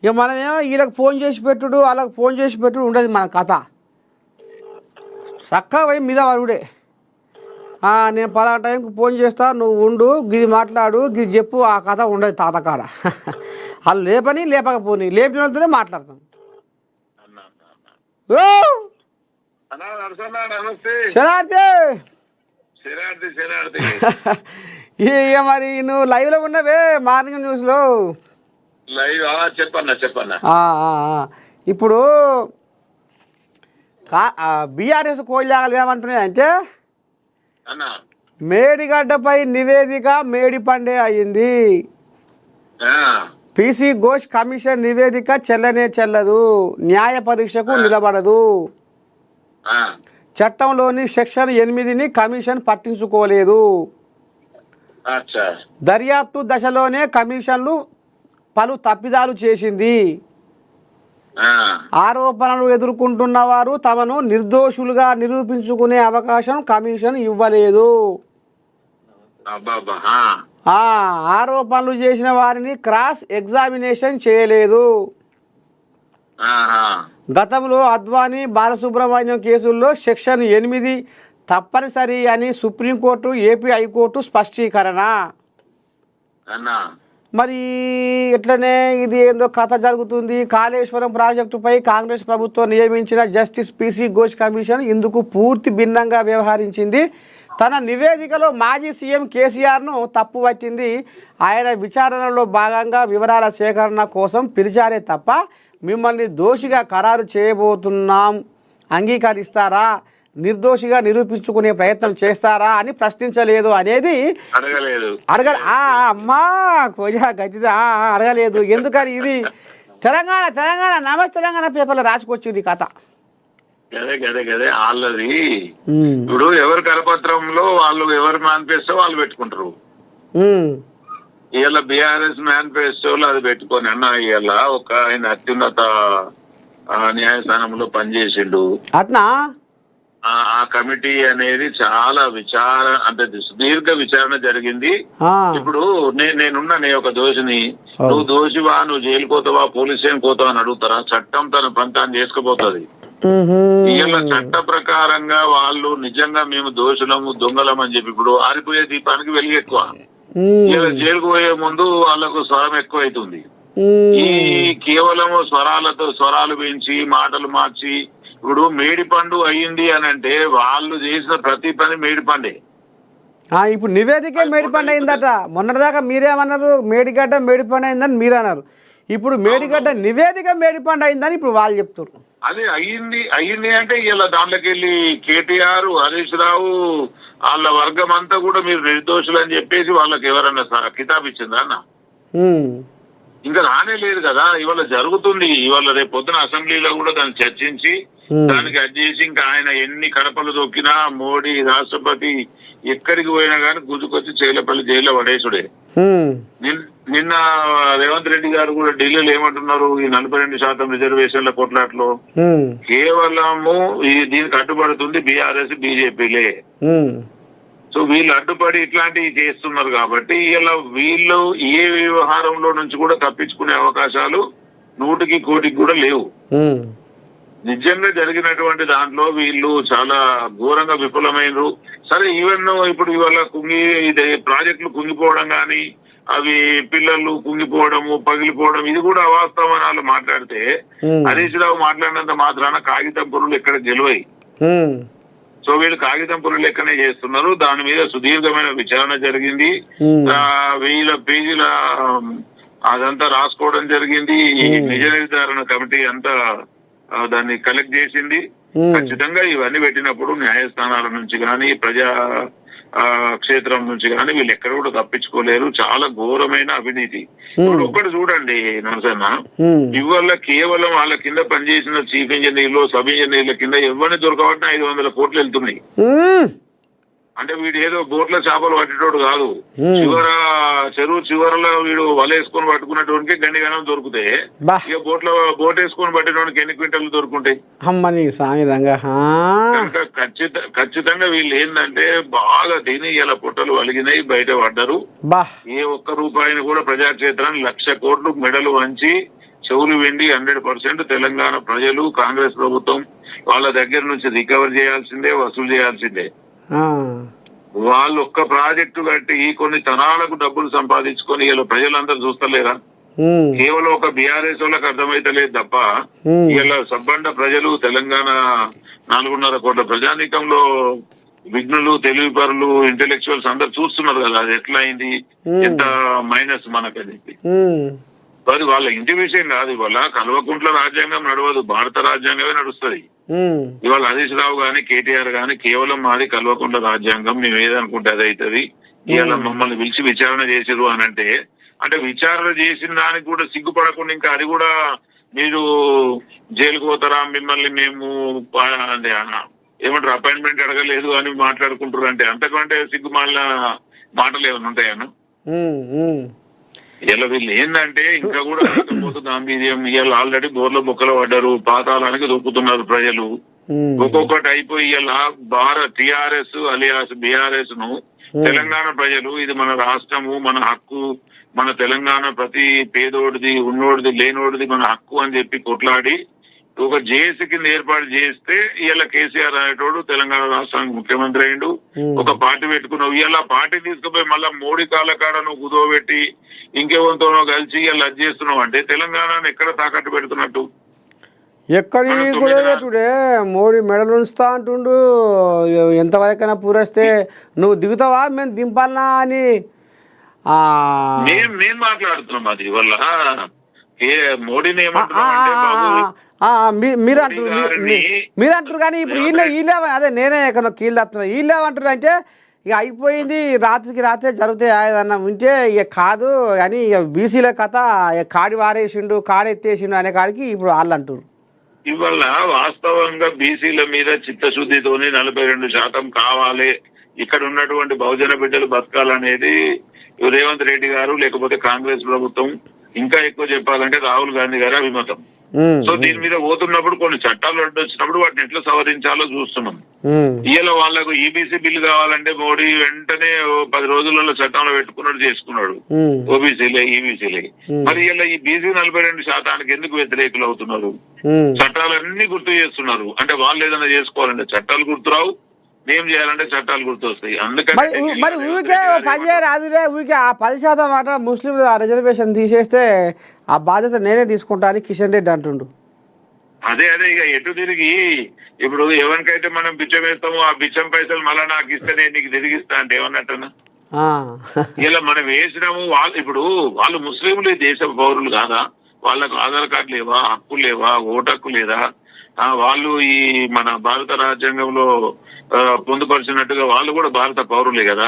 ఇక మనమేమో వీళ్ళకి ఫోన్ చేసి పెట్టుడు వాళ్ళకి ఫోన్ చేసి పెట్టుడు ఉండదు మన కథ. చక్కగా పోయి మీద వాడుడే, నేను పలానా టైంకి ఫోన్ చేస్తా, నువ్వు ఉండు, గిది మాట్లాడు, గిది చెప్పు, ఆ కథ ఉండదు తాతకాడ. వాళ్ళు లేపకపోని లేపిన వాళ్ళతోనే మాట్లాడతాం. ఇక మరి నువ్వు లైవ్లో ఉన్నవే మార్నింగ్ న్యూస్లో. ఇప్పుడు బీఆర్ఎస్ కోయిలాగలు ఏమంటున్నాయి అంటే మేడిగడ్డపై నివేదిక మేడిపండే అయింది, పీసీ ఘోష్ కమిషన్ నివేదిక చెల్లనే చెల్లదు, న్యాయ పరీక్షకు నిలబడదు, చట్టంలోని సెక్షన్ 8ని కమిషన్ పట్టించుకోలేదు, దర్యాప్తు దశలోనే కమిషన్లు పలు తప్పిదాలు చేసింది, ఆరోపణలు ఎదుర్కొంటున్న వారు తమను నిర్దోషులుగా నిరూపించుకునే అవకాశం కమిషన్ ఇవ్వలేదు, ఆరోపణలు చేసిన వారిని క్రాస్ ఎగ్జామినేషన్ చేయలేదు, గతంలో అద్వానీ బాలసుబ్రహ్మణ్యం కేసుల్లో సెక్షన్ 8 తప్పనిసరి అని సుప్రీంకోర్టు ఏపీ హైకోర్టు స్పష్టీకరణ, మరి ఇట్లనే ఇది ఏందో కథ జరుగుతుంది. కాళేశ్వరం ప్రాజెక్టుపై కాంగ్రెస్ ప్రభుత్వం నియమించిన జస్టిస్ పిసి ఘోష్ కమిషన్ ఇందుకు పూర్తి భిన్నంగా వ్యవహరించింది. తన నివేదికలో మాజీ సీఎం కేసీఆర్ను తప్పుపట్టింది. ఆయన విచారణలో భాగంగా వివరాల సేకరణ కోసం పిలిచారే తప్ప మిమ్మల్ని దోషిగా ఖరారు చేయబోతున్నాం అంగీకరిస్తారా, నిర్దోషిగా నిరూపించుకునే ప్రయత్నం చేస్తారా అని ప్రశ్నించలేదు అనేది అమ్మా కొంచెం గట్టిదా అడగలేదు. ఎందుకని ఇది తెలంగాణ నమస్తే తెలంగాణ పేపర్లో రాసుకొచ్చింది కథ. గదే వాళ్ళది ఇప్పుడు ఎవరి కరపత్రంలో వాళ్ళు ఎవరి మేనిఫెస్టో వాళ్ళు పెట్టుకుంటారు. ఇవాళ బీఆర్ఎస్ మేనిఫెస్టోలో అది పెట్టుకొని అన్న ఇవాళ ఒక ఆయన అత్యున్నత న్యాయస్థానంలో పనిచేసిండు. అట్నా ఆ కమిటీ అనేది చాలా అంటే సుదీర్ఘ విచారణ జరిగింది. ఇప్పుడు నేనున్నా ఒక దోషిని, నువ్వు దోషివా, నువ్వు జైలు పోతావా, పోలీస్ స్టేషన్ పోతావా అని అడుగుతారా? చట్టం తన పంతాన్ని చేసుకుపోతుంది. ఇవాళ చట్ట ప్రకారంగా వాళ్ళు నిజంగా మేము దోషులము దొంగలం అని చెప్పి ఇప్పుడు ఆరిపోయే దీపానికి వెలుగు ఎక్కువ. ఇలా జైలుకు పోయే ముందు వాళ్ళకు స్వరం ఎక్కువ అవుతుంది. ఈ కేవలము స్వరాలు పెంచి మాటలు మార్చి ఇప్పుడు మేడి పండు అయ్యింది అని అంటే వాళ్ళు చేసిన ప్రతి పని మేడి పండే. ఇప్పుడు నివేదికే మేడిపండు అయిందట. మొన్నటిదాకా మీరేమన్నారు, మేడిగడ్డ మేడిపండు అయిందని మీరు అన్నారు. ఇప్పుడు మేడిగడ్డ నివేదిక మేడిపండు అయిందని ఇప్పుడు వాళ్ళు చెప్తారు. అది అయ్యింది అంటే ఇలా దాంట్లోకి వెళ్ళి కేటీఆర్, హరీష్ రావు వాళ్ళ వర్గం అంతా కూడా మీరు నిర్దోషులు అని చెప్పేసి వాళ్ళకి ఎవరన్నా కితాబ్ ఇచ్చిందా అన్న? ఇంకా రానే లేదు కదా. ఇవాళ జరుగుతుంది. ఇవాళ రేపు పొద్దున అసెంబ్లీలో కూడా దాన్ని చర్చించి దానికి అడ్జేసి ఇంకా ఆయన ఎన్ని కడపలు దొక్కినా మోడీ రాష్ట్రపతి ఎక్కడికి పోయినా గానీ గుజుకొచ్చి చేలపల్లి జైల్లో పడేసుడే. నిన్న రేవంత్ రెడ్డి గారు కూడా ఢిల్లీలో ఏమంటున్నారు, ఈ 42% రిజర్వేషన్ల కొట్లాట్లో కేవలము దీనికి అడ్డుపడుతుంది బీఆర్ఎస్ బీజేపీలే. సో వీళ్ళు అడ్డుపడి ఇట్లాంటివి చేస్తున్నారు కాబట్టి ఇలా వీళ్ళు ఏ వ్యవహారంలో నుంచి కూడా తప్పించుకునే అవకాశాలు 100కి 1 కూడా లేవు. నిజంగా జరిగినటువంటి దాంట్లో వీళ్ళు చాలా ఘోరంగా విఫలమైనరు. సరే ఈవెన్ ఇప్పుడు ఇవాళ ప్రాజెక్టులు కుంగిపోవడం కానీ, అవి పిల్లలు కుంగిపోవడము పగిలిపోవడం ఇది కూడా అవాస్తవం అని మాట్లాడితే హరీష్ రావు మాట్లాడినంత మాత్రాన కాగితం పొరులు ఎక్కడ గెలువై. సో వీళ్ళు కాగితం పొరులు లెక్కనే చేస్తున్నారు. దాని మీద సుదీర్ఘమైన విచారణ జరిగింది. 1000 పేజీల అదంతా రాసుకోవడం జరిగింది. నిజ నిర్ధారణ కమిటీ అంతా దాన్ని కలెక్ట్ చేసింది. ఖచ్చితంగా ఇవన్నీ పెట్టినప్పుడు న్యాయస్థానాల నుంచి కానీ ప్రజా క్షేత్రం నుంచి కానీ వీళ్ళు ఎక్కడ కూడా తప్పించుకోలేరు. చాలా ఘోరమైన అవినీతి. ఇప్పుడు ఒక్కటి చూడండి నరసన్న, ఇవాళ కేవలం వాళ్ళ కింద పనిచేసిన చీఫ్ ఇంజనీర్లు సబ్ ఇంజనీర్ల కింద ఎవరిని దొరకబట్టినా 500 కోట్లు వెళ్తున్నాయి. అంటే వీడు ఏదో బోట్ల చేపలు పట్టేటోడు కాదు. చెరువు చివరలో వీడు వలేసుకొని పట్టుకున్నటువంటి గండిగానం దొరుకుతాయి. ఇక బోట్ వేసుకొని పట్టేటోడికి ఎన్ని క్వింటల్ దొరుకుంటాయి? ఖచ్చితంగా వీళ్ళు ఏంటంటే బాగా తిని ఇలా పుట్టలు వలిగినాయి, బయట పడ్డారు. ఏ ఒక్క రూపాయిని కూడా ప్రజాక్షేత్రాన్ని 1,00,000 కోట్లు మెడలు వంచి చెవులు వెండి 100% తెలంగాణ ప్రజలు కాంగ్రెస్ ప్రభుత్వం వాళ్ళ దగ్గర నుంచి రికవర్ చేయాల్సిందే, వసూలు చేయాల్సిందే. వాళ్ళు ఒక్క ప్రాజెక్టు కట్టి కొన్ని తరాలకు డబ్బులు సంపాదించుకొని ఇలా ప్రజలందరూ చూస్తలేరా? కేవలం ఒక బీఆర్ఎస్ వాళ్ళకి అర్థమైతలేదు తప్ప ఇలా సబ్బండ ప్రజలు తెలంగాణ 4.5 కోట్ల ప్రజానీకంలో విఘ్నులు, తెలివిపరులు, ఇంటెలెక్చువల్స్ అందరు చూస్తున్నారు కదా అది ఎట్లా అయింది, ఎంత మైనస్ మనకని. అది వాళ్ళ ఇంటి విషయం కాదు. ఇవాళ కల్వకుంట్ల రాజ్యాంగం నడవదు, భారత రాజ్యాంగమే నడుస్తుంది. ఇవాళ హరీష్ రావు గాని కేటీఆర్ గాని కేవలం మాది కల్వకుంట్ల రాజ్యాంగం, మేము ఏదనుకుంటే అది అవుతుంది, ఇవాళ మమ్మల్ని పిలిచి విచారణ చేసిరు అని అంటే విచారణ చేసిన దానికి కూడా సిగ్గుపడకుండా ఇంకా అది కూడా మీరు జైలుకు పోతారా, మిమ్మల్ని మేము ఏమంటారు అపాయింట్మెంట్ అడగలేదు అని మాట్లాడుకుంటారు అంటే అంతకంటే సిగ్గుమాలిన మాటలు ఏమైనా ఉంటాయను? ఇలా వీళ్ళు ఏంటంటే ఇంకా కూడా పోతుంది గాంభీర్యం. ఇవాళ ఆల్రెడీ బోర్ల బొక్కలు పడ్డారు, పాతాళానికి దొక్కుతున్నారు ప్రజలు. ఒక్కొక్కటి అయిపోయి ఇలా టిఆర్ఎస్ అలియాస్ బీఆర్ఎస్ ను తెలంగాణ ప్రజలు ఇది మన రాష్ట్రము, మన హక్కు, మన తెలంగాణ ప్రతి పేదోడిది, ఉన్నోడిది, లేనోడిది మన హక్కు అని చెప్పి కొట్లాడి ఒక జేఏసీ కింద ఏర్పాటు చేస్తే ఇలా కేసీఆర్ అనేటోడు తెలంగాణ రాష్ట్రానికి ముఖ్యమంత్రి అయిండు. ఒక పార్టీ పెట్టుకున్నావు, ఇలా పార్టీ తీసుకుపోయి మళ్ళా మోడీ కాళ్ళకాడను కుదోబెట్టి ఇంకెవరితోనో కలిసి ఇలా అది చేస్తున్నావు అంటే తెలంగాణను ఎక్కడ తాకట్టు పెడుతున్నట్టు? ఎక్కడికి కూడా పెట్టుడే మోడీ మెడలు ఉంచుతా అంటుండు. ఎంతవరకైనా పూరేస్తే నువ్వు దిగుతావా మేము దింపాలనా అని నేను మాట్లాడుతున్నాం. అది వల్ల మోడీని ఏమంటున్నావు మీరు అంటారు కానీ ఇప్పుడు వీళ్ళే అదే నేనే ఎక్కడ కీళ్ళు తప్పుతున్నా. వీళ్ళే అంటారు అంటే ఇక అయిపోయింది, రాత్రికి రాత్రే జరుగుతాయి ఏదన్నా ఉంటే ఇక కాదు అని ఇక బీసీల కథ కాడి వారేసిండు కాడెత్తేసిండు అనే కాడికి ఇప్పుడు వాళ్ళు అంటారు. ఇవాళ వాస్తవంగా బీసీల మీద చిత్తశుద్ధితోని 42% కావాలి, ఇక్కడ ఉన్నటువంటి బహుజన బిడ్డలు బతకాలనేది రేవంత్ రెడ్డి గారు లేకపోతే కాంగ్రెస్ ప్రభుత్వం, ఇంకా ఎక్కువ చెప్పాలంటే రాహుల్ గాంధీ గారి అభిమతం. సో దీని మీద పోతున్నప్పుడు కొన్ని చట్టాలు అడ్డొచ్చినప్పుడు వాటిని ఎట్లా సవరించాలో చూస్తున్నాం. ఇవాళ వాళ్ళకు ఈబీసీ బిల్లు కావాలంటే మోడీ వెంటనే 10 రోజులలో చట్టంలో పెట్టుకున్నట్టు చేసుకున్నాడు ఓబీసీలే ఈబీసీలే. మరి ఇలా ఈ బీసీ 42% ఎందుకు వ్యతిరేకులు అవుతున్నారు? చట్టాలన్నీ గుర్తు చేస్తున్నారు అంటే వాళ్ళు ఏదైనా చేసుకోవాలంటే చట్టాలు గుర్తురావు, ఏం చేయాలంటే చట్టాలు గుర్తొస్తాయి. అందుకని మరి ఊరికే పనిచేయరు అదిలే ఊరికే ఆ 10% మాట ముస్లిం రిజర్వేషన్ తీసేస్తే ఆ బాధ్యత నేనే తీసుకుంటా అని కిషన్ రెడ్డి అంటుండు. అదే ఇక ఎటు తిరిగి ఇప్పుడు ఎవరికైతే మనం బిచ్చం వేస్తామో ఆ బిచ్చం పైసలు మళ్ళా నాకు ఇస్తే నేను నీకు తిరిగిస్తా అంటే ఏమన్నట్టన్నా? ఇలా మనం వేసినాము వాళ్ళు ఇప్పుడు వాళ్ళు ముస్లింలు ఈ దేశ పౌరులు కాదా? వాళ్ళకు ఆధార్ కార్డు లేవా, హక్కు లేవా, ఓటు హక్కు లేదా? వాళ్ళు ఈ మన భారత రాజ్యాంగంలో పొందుపరిచినట్టుగా వాళ్ళు కూడా భారత పౌరులే కదా.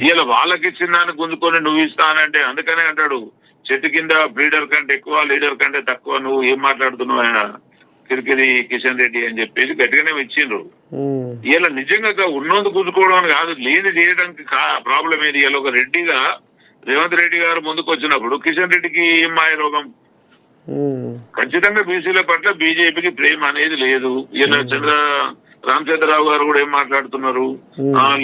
ఇలా వాళ్ళకి ఇచ్చిన దాన్ని గుంజుకొని నువ్వు ఇస్తానంటే అందుకనే అంటాడు చెట్టు కింద బ్రీడర్ కంటే ఎక్కువ లీడర్ కంటే తక్కువ, నువ్వు ఏం మాట్లాడుతున్నావు ఆయన కిరికిరి కిషన్ రెడ్డి అని చెప్పేసి గట్టిగానే ఇచ్చిండ్రు. ఇలా నిజంగా ఉన్నందుకు గుంజుకోవడం కాదు, లేని చేయడానికి ప్రాబ్లం ఏది? ఇలా ఒక రెడ్డిగా రేవంత్ రెడ్డి గారు ముందుకు వచ్చినప్పుడు కిషన్ రెడ్డికి ఏం మాయ రోగం? ఖచ్చితంగా బీసీల పట్ల బీజేపీకి ప్రేమ అనేది లేదు. ఇలా రామచంద్రరావు గారు కూడా ఏం మాట్లాడుతున్నారు?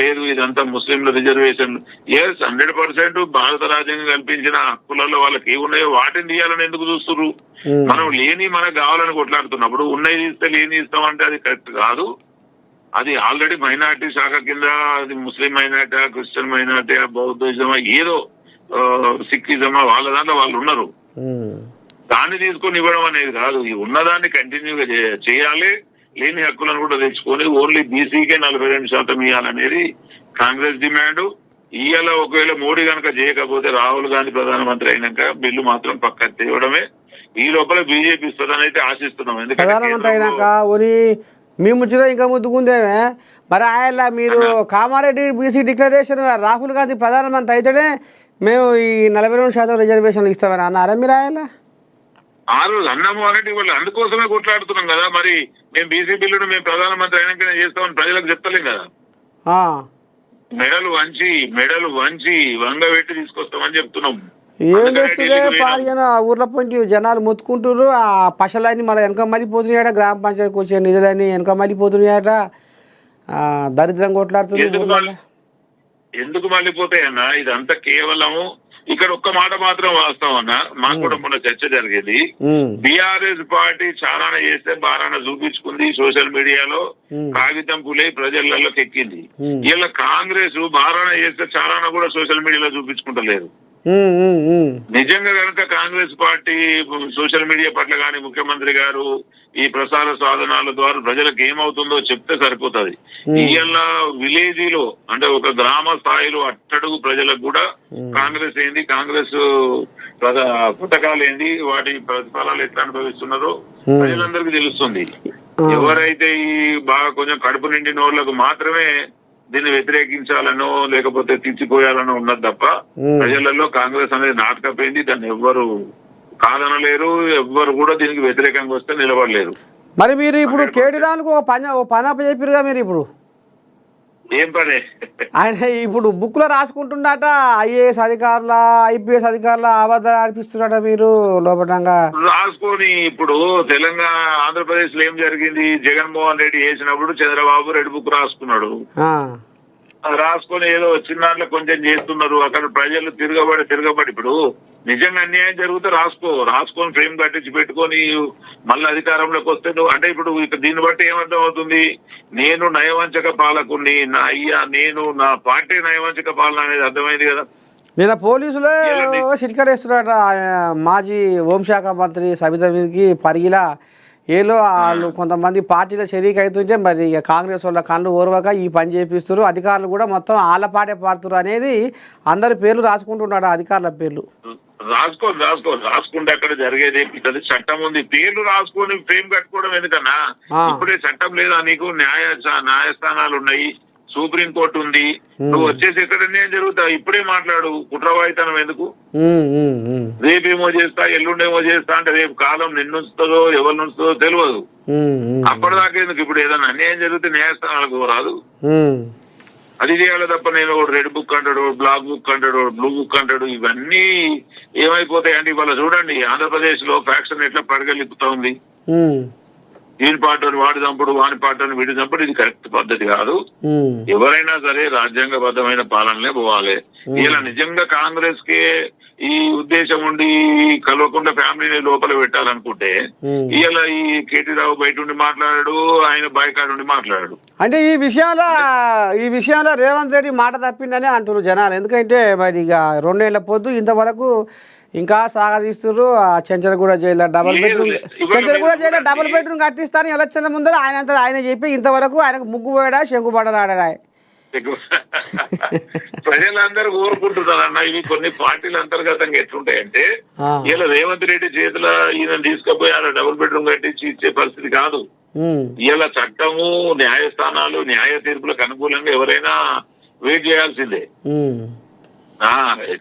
లేదు ఇదంతా ముస్లింల రిజర్వేషన్. 100% భారత రాజ్యాంగం కల్పించిన హక్కులలో వాళ్ళకి ఏమున్నాయో వాటిని తీయాలని ఎందుకు చూస్తున్నారు? మనం లేని మనకు కావాలని కొట్లాడుతున్నప్పుడు ఉన్నాయి తీస్తే లేని ఇస్తామంటే అది కరెక్ట్ కాదు. అది ఆల్రెడీ మైనారిటీ శాఖ కింద అది ముస్లిం మైనారిటీ, క్రిస్టియన్ మైనారిటీ, బౌద్ధిజమా, ఏదో సిక్కిజమా, వాళ్ళ దాంట్లో వాళ్ళు ఉన్నారు. దాన్ని తీసుకొని ఇవ్వడం అనేది కాదు. ఈ ఉన్నదాన్ని కంటిన్యూగా చేయాలి, లేని హక్కులను కూడా తెచ్చుకొని ఓన్లీ బీసీకే 42% ఇవ్వాలనేది కాంగ్రెస్ డిమాండ్. ఇవాళ ఒకవేళ మోడీ కనుక చేయకపోతే రాహుల్ గాంధీ ప్రధానమంత్రి అయినాక బిల్లు మాత్రం పక్క తేవడమే. ఈ లోపల బీజేపీ ఇస్తుందని అయితే ఆశిస్తున్నాం. ఎందుకంటే ప్రధానమంత్రి అయినాక మీ ముచ్చులో ఇంకా ముద్దుకుందేమే మరి ఆయన మీరు కామారెడ్డి బీసీ డిక్లరేషన్ రాహుల్ గాంధీ ప్రధానమంత్రి అయితేనే మేము ఈ 42% రిజర్వేషన్లు ఇస్తామని అన్నారా మీరు? ఆయన ఆ రోజు అన్నము అనేది వాళ్ళు అందుకోసమే కొట్లాడుతున్నాం కదా. మరి మేము బీసీ బిల్లును మేము ప్రధానమంత్రి అయినాకనే చేస్తామని ప్రజలకు చెప్తలేం కదా. మెడలు వంచి వంగబెట్టి తీసుకొస్తామని చెప్తున్నాం. ఏం చేస్తుందే పాల్గొన ఊర్లో పోయి జనాలు మొత్తుకుంటున్నారు. ఆ పశలన్నీ మన వెనక మళ్ళీపోతున్నాయట, గ్రామ పంచాయతీకి వచ్చే నిధులన్నీ వెనక మళ్ళీపోతున్నాయట, దరిద్రం కొట్లాడుతున్నారు. ఎందుకు మళ్ళీపోతాయన్నా? ఇదంతా కేవలము ఇక్కడ ఒక్క మాట మాత్రం వాస్తవం అన్న, మాకు కూడా మొన్న చర్చ జరిగేది. బీఆర్ఎస్ పార్టీ చారాన చేస్తే బారాన చూపించుకుంది, సోషల్ మీడియాలో కాగితం పులే ప్రజలలోకి ఎక్కింది. ఇలా కాంగ్రెస్ బారాన చేస్తే చారాన కూడా సోషల్ మీడియాలో చూపించుకుంటలేదు. నిజంగా కనుక కాంగ్రెస్ పార్టీ సోషల్ మీడియా పట్ల కానీ ముఖ్యమంత్రి గారు ఈ ప్రసార సాధనాల ద్వారా ప్రజలకు ఏమవుతుందో చెప్తే సరిపోతుంది. ఇవాళ విలేజ్ లో అంటే ఒక గ్రామ స్థాయిలో అట్టడుగు ప్రజలకు కూడా కాంగ్రెస్ ఏంది, కాంగ్రెస్ పథకాలు ఏంది, వాటి ప్రతిఫలాలు ఎట్లా అనుభవిస్తున్నారో ప్రజలందరికీ తెలుస్తుంది. ఎవరైతే ఈ బాగా కొంచెం కడుపు నిండిన వాళ్ళకు మాత్రమే దీన్ని వ్యతిరేకించాలనో లేకపోతే తీర్చిపోయాలనో ఉన్నది తప్ప ప్రజలలో కాంగ్రెస్ అనేది నాటకపోయింది. దాన్ని ఎవ్వరు కాదనలేరు, ఎవ్వరు కూడా దీనికి వ్యతిరేకంగా వస్తే నిలబడలేరు. మరి మీరు ఇప్పుడు కేటీఆర్కు ఓ పని చెప్పారుగా మీరు ఇప్పుడు ఏం పని? ఆయన ఇప్పుడు బుక్ లో రాసుకుంటున్నట ఐఏఎస్ అధికారుల ఐపీఎస్ అధికారుల అబద్ధాలు ఆడిపిస్తున్నట మీరు లోపటంగా రాసుకొని. ఇప్పుడు తెలంగాణ ఆంధ్రప్రదేశ్ లో ఏం జరిగింది? జగన్మోహన్ రెడ్డి వేసినప్పుడు చంద్రబాబు రెడ్డి బుక్ రాసుకున్నాడు. రాసుకొని ఏదో వచ్చిన దాంట్లో కొంచెం చేస్తున్నారు. అక్కడ ప్రజలు తిరగబడి ఇప్పుడు నిజంగా అన్యాయం జరిగితే రాసుకొని ఫ్రేమ్ కట్టించి పెట్టుకొని మళ్ళీ అధికారంలోకి వస్తే నువ్వు అంటే ఇప్పుడు దీన్ని బట్టి ఏమర్థం అవుతుంది? నేను నయవంచక పాలకుని, నా పార్టీ నయవంచక పాలన అనేది అర్థమైంది కదా. నిన్న పోలీసులే సిరికరేస్తున్నారట మాజీ హోంశాఖ మంత్రి సబితా మీదకి పరిగిలా ఏలో వాళ్ళు కొంతమంది పార్టీలో షరీక్ అవుతుంటే మరి ఇక కాంగ్రెస్ వాళ్ళ కళ్ళు ఓర్వక ఈ పని చేపిస్తారు, అధికారులు కూడా మొత్తం ఆళ్ళపాటే పాడుతున్నారు అనేది అందరి పేర్లు రాసుకుంటున్నాడు, అధికారుల పేర్లు. రాసుకుంటే అక్కడ జరిగేది ఏమిటది? చట్టం ఉంది, పేర్లు రాసుకొని ఫ్రేమ్ కట్టుకోవడం ఎందుకన్నా? ఇప్పుడే చట్టం లేదా నీకు? న్యాయస్థానాలు ఉన్నాయి, సుప్రీం కోర్టు ఉంది, నువ్వు వచ్చేసి ఎక్కడ నేను జరుగుతావు? ఇప్పుడే మాట్లాడు, కుట్రవాయితనం ఎందుకు? రేపేమో చేస్తా, ఎల్లుండేమో చేస్తా అంటే రేపు కాలం నిన్నుంచుతుందో ఎవరు నుంచుతుందో తెలియదు. అప్పటిదాకా ఎందుకు? ఇప్పుడు ఏదైనా అన్యాయం జరిగితే న్యాయస్థానాలకు రాదు, అది చేయాలి తప్ప నేను రెడ్ బుక్ అంటాడు, బ్లాక్ బుక్ అంటాడు, బ్లూ బుక్ అంటాడు. ఇవన్నీ ఏమైపోతాయండి? ఇవాళ చూడండి ఆంధ్రప్రదేశ్ లో ఫ్యాక్షన్ ఎట్లా పడగలిపుతా ఉంది. వీని పార్టీని వాడి చంపుడు, వాని పార్టీని వీడి చంపుడు, ఇది కరెక్ట్ పద్ధతి కాదు. ఎవరైనా సరే రాజ్యాంగబద్ధమైన పాలనలే పోవాలి. ఇలా నిజంగా కాంగ్రెస్ కే ఈ ఉద్దేశం ఉండి కలవకుండా ఫ్యామిలీని లోపల పెట్టాలనుకుంటే ఇలా ఈ కేటీ రావు బయట ఉండి మాట్లాడాడు, ఆయన బాయ్కాట్ ఉండి మాట్లాడాడు. అంటే ఈ విషయంలో రేవంత్ రెడ్డి మాట తప్పిండనే అంటున్నారు జనాలు. ఎందుకంటే మరి ఇక 2 ఏళ్ల పొద్దు ఇంతవరకు ఇంకా సాగదీస్తున్నారు. చెంచలగూడ జైల్లో డబుల్ బెడ్రూమ్ కట్టిస్తాను ఎలక్షన్ల ముందర ఆయన చెప్పి ఇంతవరకు ఆయనకు ముగ్గు పోయాడా, శంకు పడనాడా? ప్రజలందరూ కోరుకుంటున్నారన్న. ఇవి కొన్ని పార్టీల అంతర్గతంగా ఎట్లుంటాయంటే ఇలా రేవంత్ రెడ్డి చేతుల ఈయన తీసుకుపోయి అలా డబుల్ బెడ్రూమ్ కట్టించి ఇచ్చే పరిస్థితి కాదు. ఇలా చట్టము, న్యాయస్థానాలు, న్యాయ తీర్పులకు అనుకూలంగా ఎవరైనా వెయిట్ చేయాల్సిందే.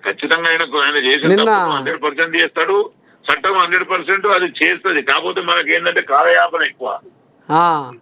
ఖచ్చితంగా ఆయన చేసిన 100% చేస్తాడు, చట్టం 100% అది చేస్తుంది. కాకపోతే మనకి ఏంటంటే కాలయాపన ఎక్కువ.